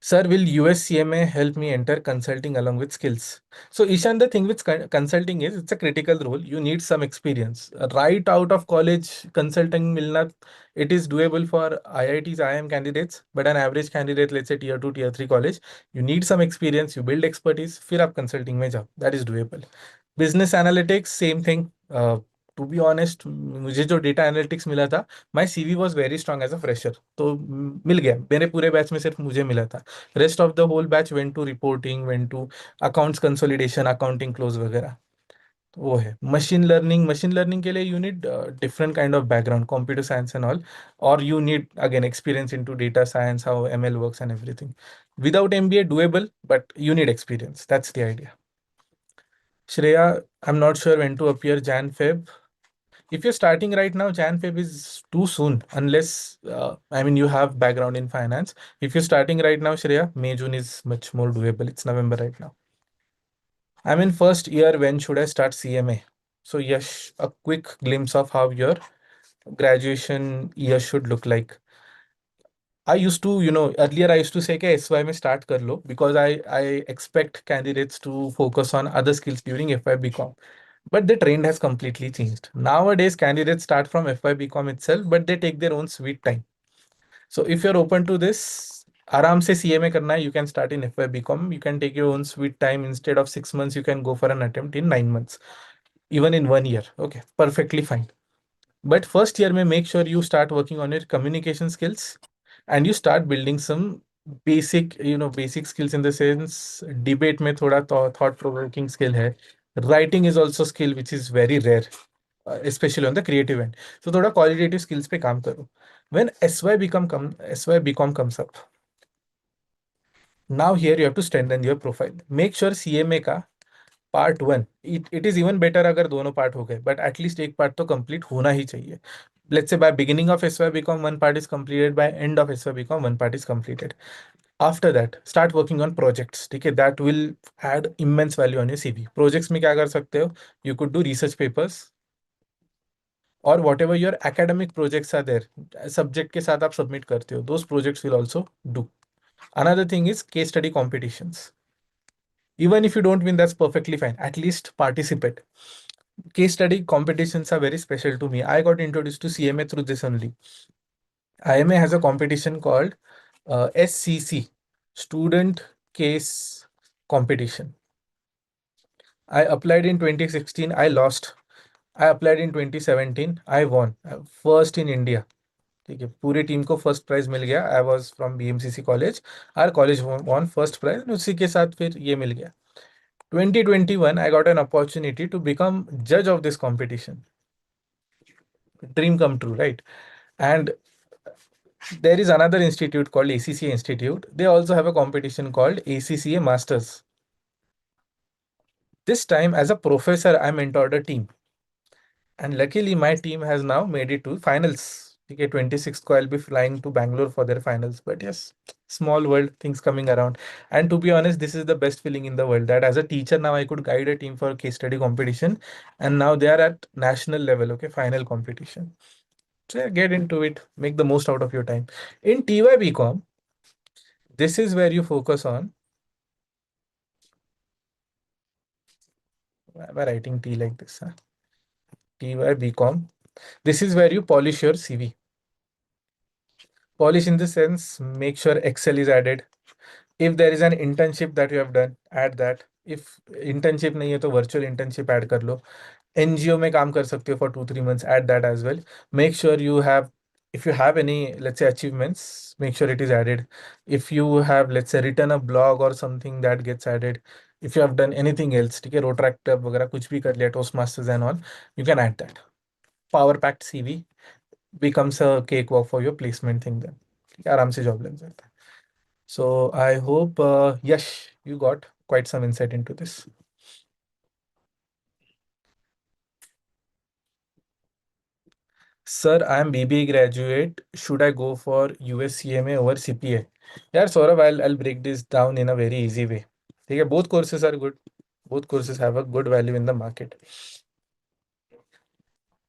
Sir, will US CMA help me enter consulting along with skills? So, Ishan, the thing with consulting is it's a critical role. You need some experience. Right out of college, consulting milna, it is doable for IITs, IIM candidates, but an average candidate, let's say tier 2, tier 3 college, you need some experience, you build expertise, फिर आप consulting में जाओ. That is doable. Business analytics, same thing. To be honest, मुझे जो data analytics मिला था, my CV was very strong as a fresher, तो मिल गया. मेरे पूरे बैच में सिर्फ मुझे मिला था. Rest of the whole batch went to reporting, went to accounts consolidation, accounting close वगैरह. तो वो है. मशीन लर्निंग के लिए you need different kind of background, computer science and all, और you need again experience into data science, how ML works and everything. Without MBA doable, but you need experience. That's the idea. Shreya, I'm not sure when to appear. Jan Feb. If you're starting right now, Jan Feb is too soon, unless you have background in finance. If you're starting right now, Shreya, May June is much more doable. It's November right now. I'm in first year. When should I start CMA? So Yash, a quick glimpse of how your graduation year should look like. I used to, earlier I used to say कि SY में start कर लो, because I expect candidates to focus on other skills during FY BCom. But the trend has completely changed. Nowadays, candidates start from FY BCom itself, but they take their own sweet time. So if you're open to this, आराम से CMA करना है, you can start in FY BCom. You can take your own sweet time. Instead of 6 months, you can go for an attempt in 9 months, even in 1 year. Okay, perfectly fine. But first year, make sure you start working on your communication skills. and you start building some basic, basic skills in the sense debate में थोड़ा thought provoking skill है. Writing is also skill which is very rare, especially on the creative end. So थोड़ा qualitative skills पे काम करो. When SY BCom comes up, now here you have to strengthen your profile. Make sure CMA का part 1, it is even better अगर दोनों part हो गए, but at least एक पार्ट तो कंप्लीट होना ही चाहिए. Let's say by beginning of SY BCom one part is completed, by end of SY BCom one part is completed. After that start working on projects. ठीक है, that will add immense value on your CV. Projects में क्या कर सकते हो? You could do research papers or whatever your academic projects are there, subject के साथ आप submit करते हो, those projects will also do. Another thing is case study competitions. Even if you don't win, that's perfectly fine. At least participate. Case study competitions are very special to me. I got introduced to CMA through this only. IMA has a competition called SCC, Student Case Competition. I applied in 2016, I lost. I applied in 2017, I won. First in India. ठीक है, पूरी team को first prize मिल गया. I was from BMCC college. Our college won first prize, उसी के साथ फिर ये मिल गया. 2021, I got an opportunity to become judge of this competition. Dream come true, right? And there is another institute called ACCA Institute. They also have a competition called ACCA Masters. This time, as a professor, I mentored a team. And luckily, my team has now made it to finals. Okay, 26th को I'll be flying to Bangalore for their finals. But yes, small world, things coming around. And to be honest, this is the best feeling in the world, that as a teacher now I could guide a team for a case study competition. And now they are at national level, okay, final competition. So yeah, get into it, make the most out of your time. In TY BCom, this is where you focus on. Why am I writing T like this? Huh? TY BCom. This is where you polish your CV. Polish in the sense, make sure Excel is added. If there is an internship that you have done, add that. If internship नहीं है तो virtual internship add कर लो. NGO में काम कर सकते हो for 2-3 months, add that as well. Make sure you have, if you have any, let's say, achievements, make sure it is added. If you have, let's say, written a blog or something, that gets added. If you have done anything else, ठीक है, Rotractor वगैरह कुछ भी कर लिया, Toastmasters and all, you can add that. Power packed CV becomes a cakewalk for your placement thing then. ठीक है, आराम से job लग जाता है. So I hope, Yash, you got quite some insight into this. Sir, I am BBA graduate. Should I go for US CMA over CPA? Yeah, Saurabh, I'll break this down in a very easy way. Okay, both courses are good. Both courses have a good value in the market.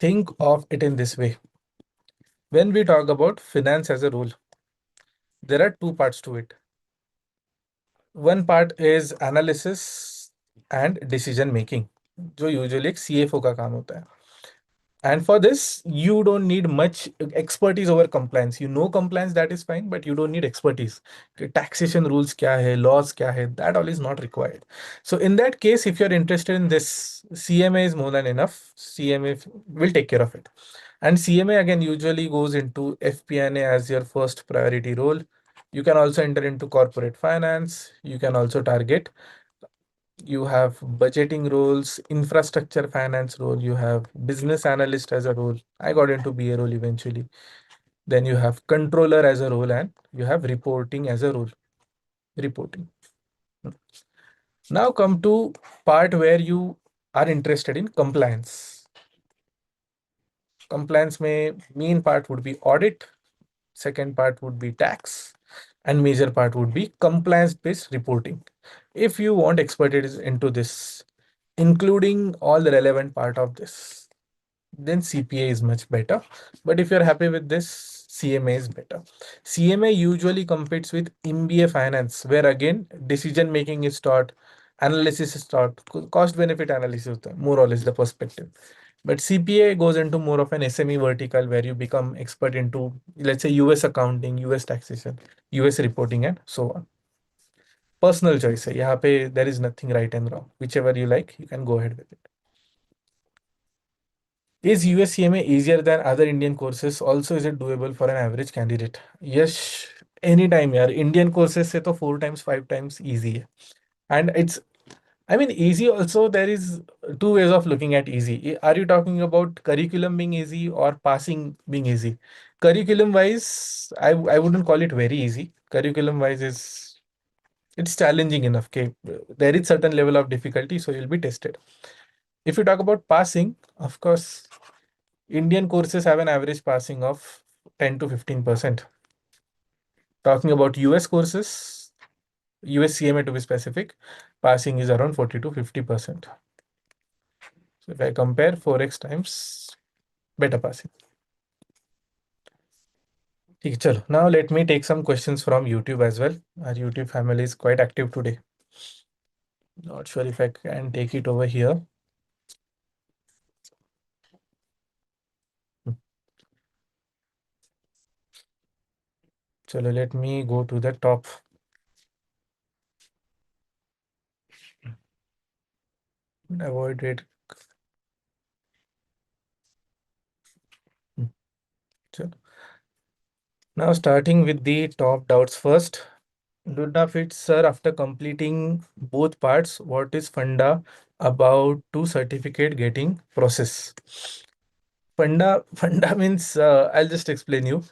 Think of it in this way. When we talk about finance as a role, there are two parts to it. One part is analysis and decision making, जो usually एक CFO का काम होता है. And for this, you don't need much expertise over compliance. You know compliance, that is fine, but you don't need expertise. Taxation rules kya hai, laws kya hai, that all is not required. So in that case, if you're interested in this, CMA is more than enough. CMA will take care of it. And CMA again usually goes into FP&A as your first priority role. You can also enter into corporate finance. You can also target, you have budgeting roles, infrastructure finance role, you have business analyst as a role. I got into BA role eventually. Then you have controller as a role, and you have reporting as a role. Reporting. Now come to part where you are interested in compliance. Compliance may main part would be audit, second part would be tax, and major part would be compliance based reporting. If you want expertise into this, including all the relevant part of this, then CPA is much better. But if you're happy with this, CMA is better. CMA usually competes with MBA finance, where again decision making is taught, analysis is taught, cost benefit analysis, more or less the perspective. But CPA goes into more of an SME vertical, where you become expert into, let's say, US accounting, US taxation, US reporting, and so on. Personal choice है यहाँ पे, there is nothing right and wrong. Whichever you like, you can go ahead with it. Is US CMA easier than other Indian courses? Also, is it doable for an average candidate? Yes, anytime, yaar. Indian courses से तो 4 times, 5 times easy है. And it's, I mean, easy also, there is two ways of looking at easy. Are you talking about curriculum being easy or passing being easy? Curriculum wise, I wouldn't call it very easy. Curriculum wise is, it's challenging enough. Okay, there is certain level of difficulty, so you'll be tested. If you talk about passing, of course, Indian courses have an average passing of 10 to 15%. Talking about US courses, US CMA to be specific, passing is around 40 to 50%. So if I compare 4x times, better passing. ठीक है, चलो. Now let me take some questions from YouTube as well. Our YouTube family is quite active today. Not sure if I can take it over here. Chalo, let me go to the top. Avoid it. Chalo. Now starting with the top doubts first. Dudna Fit, sir, after completing both parts, what is Funda about to certificate getting process? Funda means, I'll just explain you.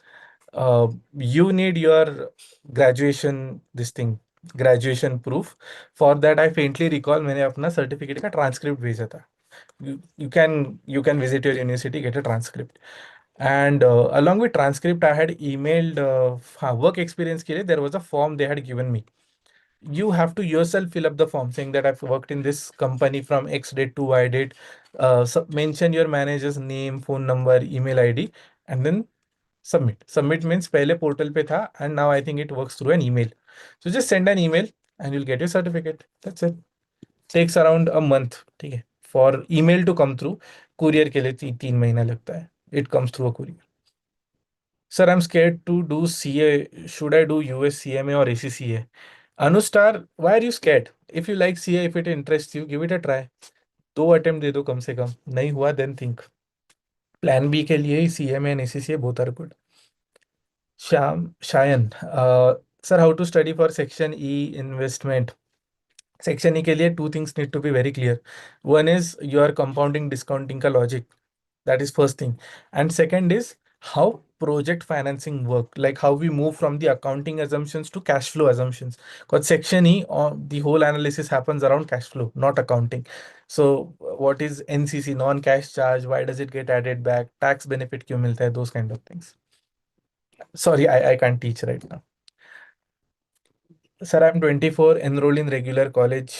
You need your graduation, this thing, graduation proof. For that, I faintly recall मैंने अपना certificate का transcript भेजा था. You can visit your university, get a transcript. And along with transcript, I had emailed work experience के लिए there was a form they had given me. You have to yourself fill up the form saying that I've worked in this company from X date to Y date. Mention your manager's name, phone number, email ID, and then submit. Submit means पहले portal पे था, and now I think it works through an email. So just send an email and you'll get your certificate. That's it. Takes around a month. ठीक है. For email to come through, courier के लिए 3 महीना लगता है. It comes through a courier. Sir, I'm scared to do CA. Should I do US CMA or ACCA? Anustar, why are you scared? If you like CA, if it interests you, give it a try. 2 attempt दे दो कम से कम. नहीं हुआ, then think. Plan B के लिए CMA and ACCA both are good. Shayan, sir, how to study for Section E investment? Section E के लिए two things need to be very clear. One is your compounding discounting का logic. That is first thing. And second is how project financing work, like how we move from the accounting assumptions to cash flow assumptions. Because Section E, the whole analysis happens around cash flow, not accounting. So what is NCC, non-cash charge? Why does it get added back? Tax benefit क्यों मिलता है? Those kind of things. Sorry, I can't teach right now. Sir, I'm 24, enrolled in regular college.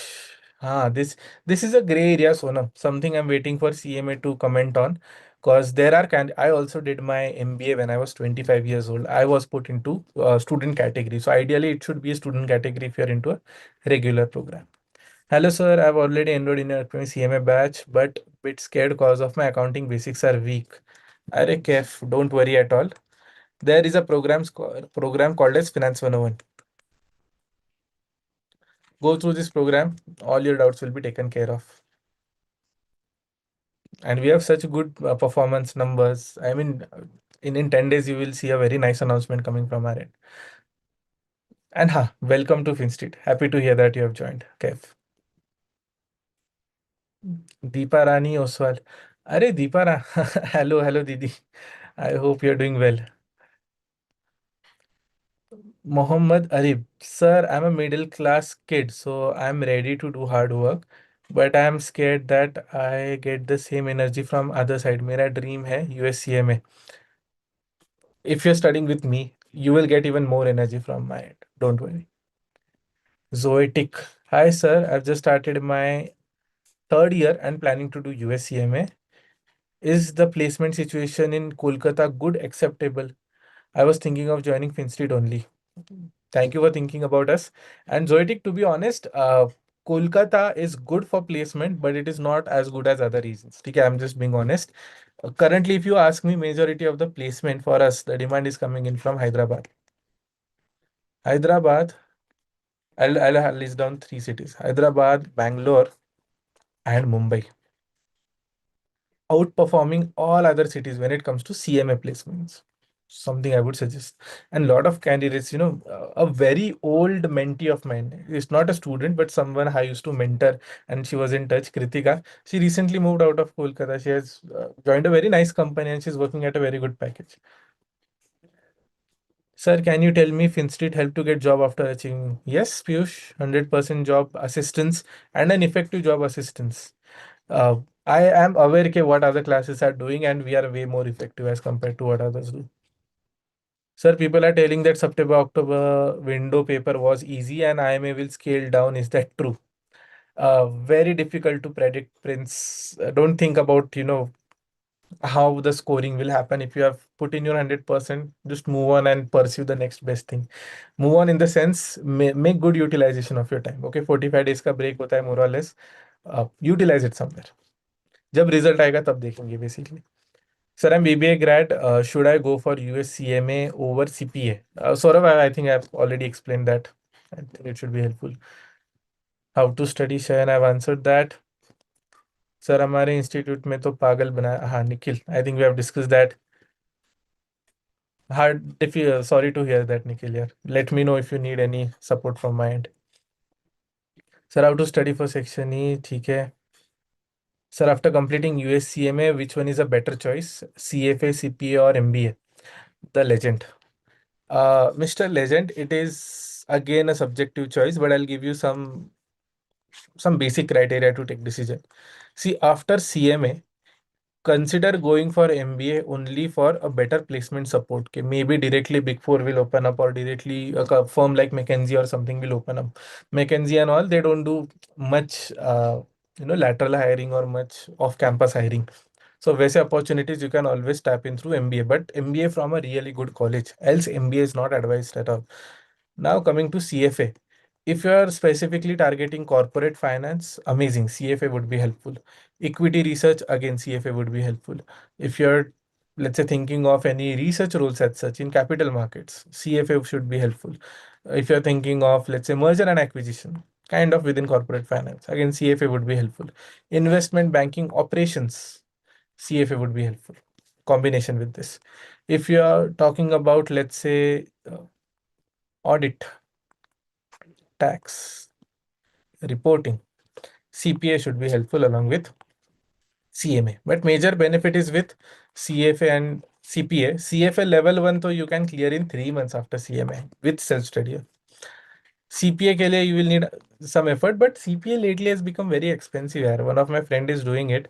This is a gray area, Sonam. Something I'm waiting for CMA to comment on. Because there are I also did my MBA when I was 25 years old. I was put into student category. So ideally, it should be a student category if you're into a regular program. Hello, sir. I've already enrolled in a CMA batch, but bit scared because of my accounting basics are weak. Arey, Kef, don't worry at all. There is a program called as Finance 101. Go through this program, all your doubts will be taken care of. And we have such good performance numbers. I mean, in 10 days, you will see a very nice announcement coming from our end. And welcome to FinStreet. Happy to hear that you have joined. Kev. Deepa Rani Oswal. Arey Deepa hello Didi. I hope you're doing well. Mohammed Arif, sir, I'm a middle class kid, so I'm ready to do hard work, but I'm scared that I get the same energy from other side. मेरा dream है US CMA. If you're studying with me, you will get even more energy from my end. Don't worry. Zoetic. Hi, sir. I've just started my third year and planning to do US CMA. Is the placement situation in Kolkata good, acceptable? I was thinking of joining FinStreet only. Thank you for thinking about us. And Zoetic, to be honest, Kolkata is good for placement, but it is not as good as other regions. Okay, I'm just being honest. Currently, if you ask me, majority of the placement for us, the demand is coming in from Hyderabad. Hyderabad, I'll list down 3 cities: Hyderabad, Bangalore, and Mumbai. outperforming all other cities when it comes to CMA placements. Something I would suggest. And a lot of candidates, a very old mentee of mine, is not a student, but someone I used to mentor, and she was in touch, Kritika. She recently moved out of Kolkata. She has joined a very nice company and she's working at a very good package. Sir, can you tell me FinStreet help to get job after achieving? Yes, Piyush, 100% job assistance and an effective job assistance. I am aware ke what other classes are doing and we are way more effective as compared to what others do. Sir, people are telling that September, October window paper was easy and IMA will scale down. Is that true? Very difficult to predict, Prince. Don't think about, how the scoring will happen. If you have put in your 100%, just move on and pursue the next best thing. Move on in the sense, make good utilization of your time. Okay, 45 days का break होता है more or less. Utilize it somewhere. जब result आएगा तब देखेंगे basically. Sir, I'm BBA grad. Should I go for US CMA over CPA? Saurabh, I think I've already explained that. I think it should be helpful. How to study, Shayan, I've answered that. Sir हमारे institute में तो पागल बनाया हाँ Nikhil I think we have discuss that hard if you sorry to hear that Nikhil here. Let me know if you need any support from my end. Sir, how to study for section E? ठीक है. Sir, after completing US CMA, which one is a better choice? CFA, CPA, or MBA? The legend. Mr. Legend, it is again a subjective choice, but I'll give you some basic criteria to take decision. See, after CMA, consider going for MBA only for a better placement support. Okay, maybe directly Big Four will open up, or directly a firm like McKinsey or something will open up. McKinsey and all, they don't do much, lateral hiring or much off-campus hiring. So, वैसे opportunities you can always tap in through MBA, but MBA from a really good college. Else, MBA is not advised at all. Now, coming to CFA. If you are specifically targeting corporate finance, amazing. CFA would be helpful. Equity research, again, CFA would be helpful. If you're, let's say, thinking of any research roles as such in capital markets, CFA should be helpful. If you're thinking of, let's say, merger and acquisition, kind of within corporate finance, again, CFA would be helpful. Investment banking operations, CFA would be helpful. Combination with this. If you're talking about, let's say, audit, tax, reporting, CPA should be helpful along with CMA. But major benefit is with CFA and CPA. CFA level 1 so you can clear in 3 months after CMA with self-study. CPA के लिए you will need some effort, but CPA lately has become very expensive. यार. One of my friend is doing it.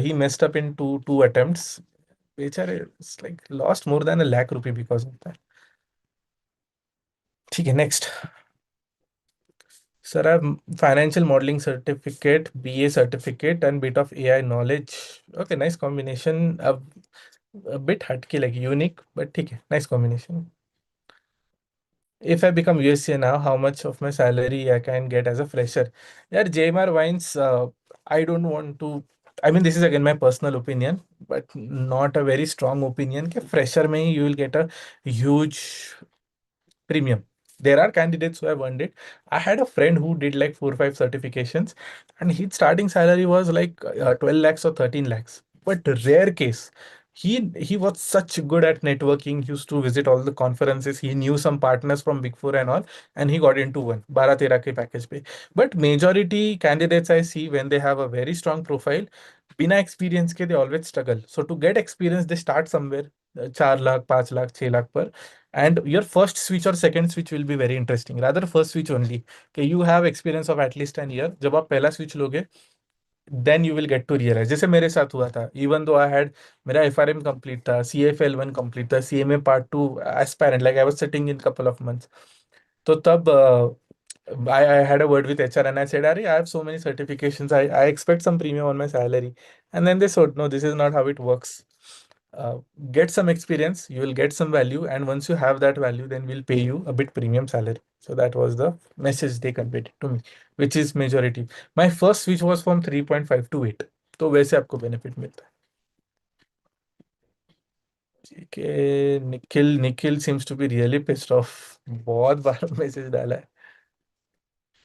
He messed up in two attempts. बेचारे it's like lost more than ₹1 lakh because of that. ठीक है, next. Sir, I have financial modeling certificate, BA certificate, and bit of AI knowledge. Okay, nice combination. A bit hatke, like unique, but okay, nice combination. If I become USC now, how much of my salary I can get as a fresher? Yeah, JMR Wines, I don't want to. I mean, this is again my personal opinion, but not a very strong opinion. Ke fresher mein you will get a huge premium. There are candidates who have earned it. I had a friend who did like 4 or 5 certifications, and his starting salary was like 12 lakhs or 13 lakhs. But rare case. He was such good at networking. He used to visit all the conferences. He knew some partners from Big Four and all, and he got into one 12-13 ke package pe. But majority candidates I see when they have a very strong profile, बिना experience के they always struggle. So to get experience, they start somewhere 4 lakh, 5 lakh, 6 lakh per, and your first switch or second switch will be very interesting. Rather first switch only. Okay, you have experience of at least an year. जब आप पहला switch लोगे, then you will get to realize. जैसे मेरे साथ हुआ था. Even though I had मेरा FRM complete था, CFL1 complete था, CMA Part 2 aspirant. Like I was sitting in couple of months. तो तब I had a word with HR and I said, Ari, I have so many certifications. I expect some premium on my salary. And then they said, no, this is not how it works. Uh, get some experience, you will get some value. And once you have that value, then we'll pay you a bit premium salary. So that was the message they conveyed to me, which is majority. My first switch was from 3.5 to 8. तो वैसे आपको benefit मिलता है. ठीक है, Nikhil seems to be really pissed off. बहुत बार message डाला है.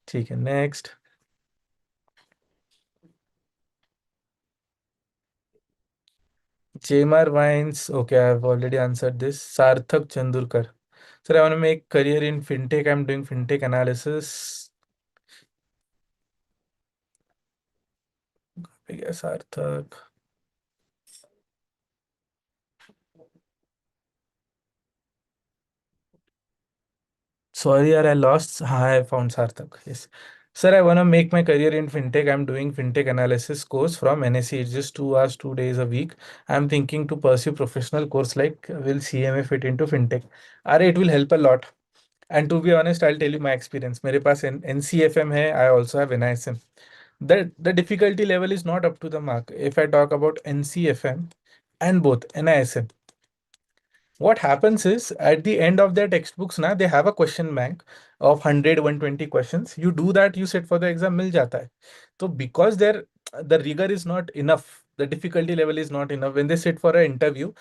ठीक है, next. JMR Wines. Okay, I've already answered this. Sarthak Chandurkar. Sir, I want to make career in fintech. I'm doing fintech analysis. I guess Sarthak. Sorry, yaar, I lost. I found Sarthak. Yes. Sir, I want to make my career in fintech. I'm doing fintech analysis course from NSE. It's just 2 hours, 2 days a week. I'm thinking to pursue professional course like will CMA fit into fintech? Are it will help a lot. And to be honest, I'll tell you my experience. मेरे पास NCFM है. I also have NISM. The difficulty level is not up to the mark. If I talk about NCFM and both NISM, what happens is at the end of their textbooks now they have a question bank of 100 120 questions. You do that, you sit for the exam, मिल जाता है. So because the rigor is not enough, the difficulty level is not enough, when they sit for an interview,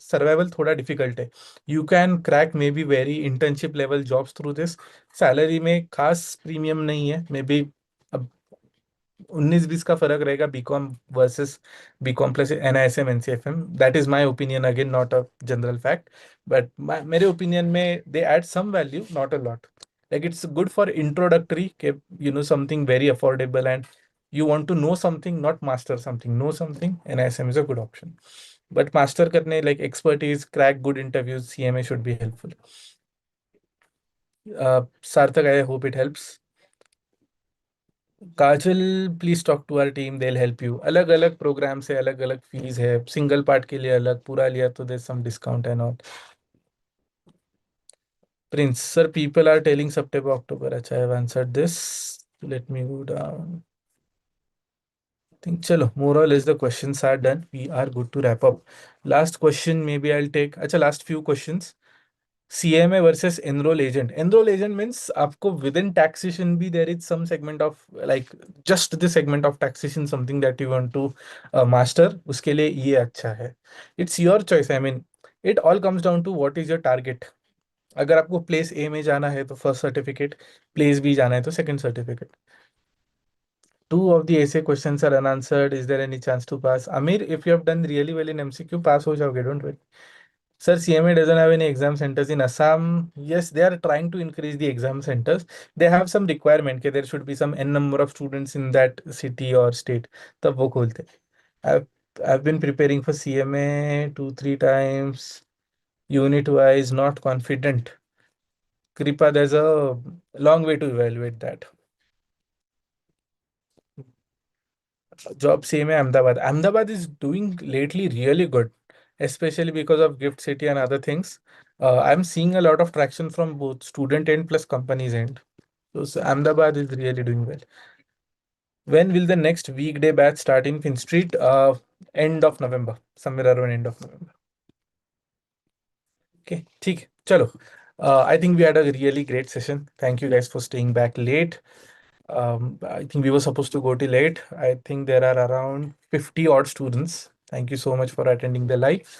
survival थोड़ा difficult है. You can crack may be very internship level jobs through this. Salary में खास premium नहीं है, may be अब 19-20 का फर्क रहेगा BCom versus BCom plus NISM NCFM. That is my opinion, again not a general fact, but मेरे opinion में they add some value, not a lot. Like it's good for introductory, you know, something very affordable, and you want to know something, not master something, know something. NISM is a good option. But master करने like expertise, crack good interviews, CMA should be helpful. Sarthak, I hope it helps. Kajal, please talk to our team, they will help you. अलग अलग programme से अलग अलग fees है, single part के लिए अलग, पूरा लिया तो there some discount and all. Prince sir, people are telling September October. अच्छा, I have answered this. Let me go down. Think chalo, more or less the questions are done. We are good to wrap up. Last question, maybe I'll take. अच्छा, last few questions. CMA versus enroll agent. Enroll agent means आपको within taxation भी there is some segment of like just the segment of taxation something that you want to master. उसके लिए ये अच्छा है. It's your choice. I mean, it all comes down to what is your target. अगर आपको place A में जाना है तो first certificate, place B जाना है तो second certificate. Two of the essay questions are unanswered. Is there any chance to pass? Amir, if you have done really well in MCQ, pass ho jaoge, don't worry. Sir, CMA doesn't have any exam centers in Assam. Yes, they are trying to increase the exam centers. They have some requirement that there should be some n number of students in that city or state. तब वो खोलते. I've I've been preparing for CMA 2 3 times. Unit wise, not confident. Kripa, there's a long way to evaluate that. Job same hai Ahmedabad. Ahmedabad is doing lately really good, especially because of Gift City and other things. I'm seeing a lot of traction from both student end plus companies end. So Ahmedabad is really doing well. When will the next weekday batch start in FinStreet? End of November, somewhere around end of November. Okay, ठीक है, चलो. I think we had a really great session. Thank you guys for staying back late. I think we were supposed to go till 8. I think there are around 50 odd students. Thank you so much for attending the live.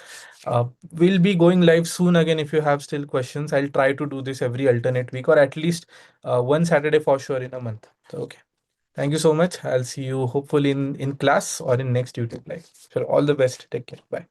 We'll be going live soon again. If you have still questions, I'll try to do this every alternate week or at least one Saturday for sure in a month. So, okay. Thank you so much. I'll see you hopefully in class or in next YouTube live. So all the best. Take care. Bye.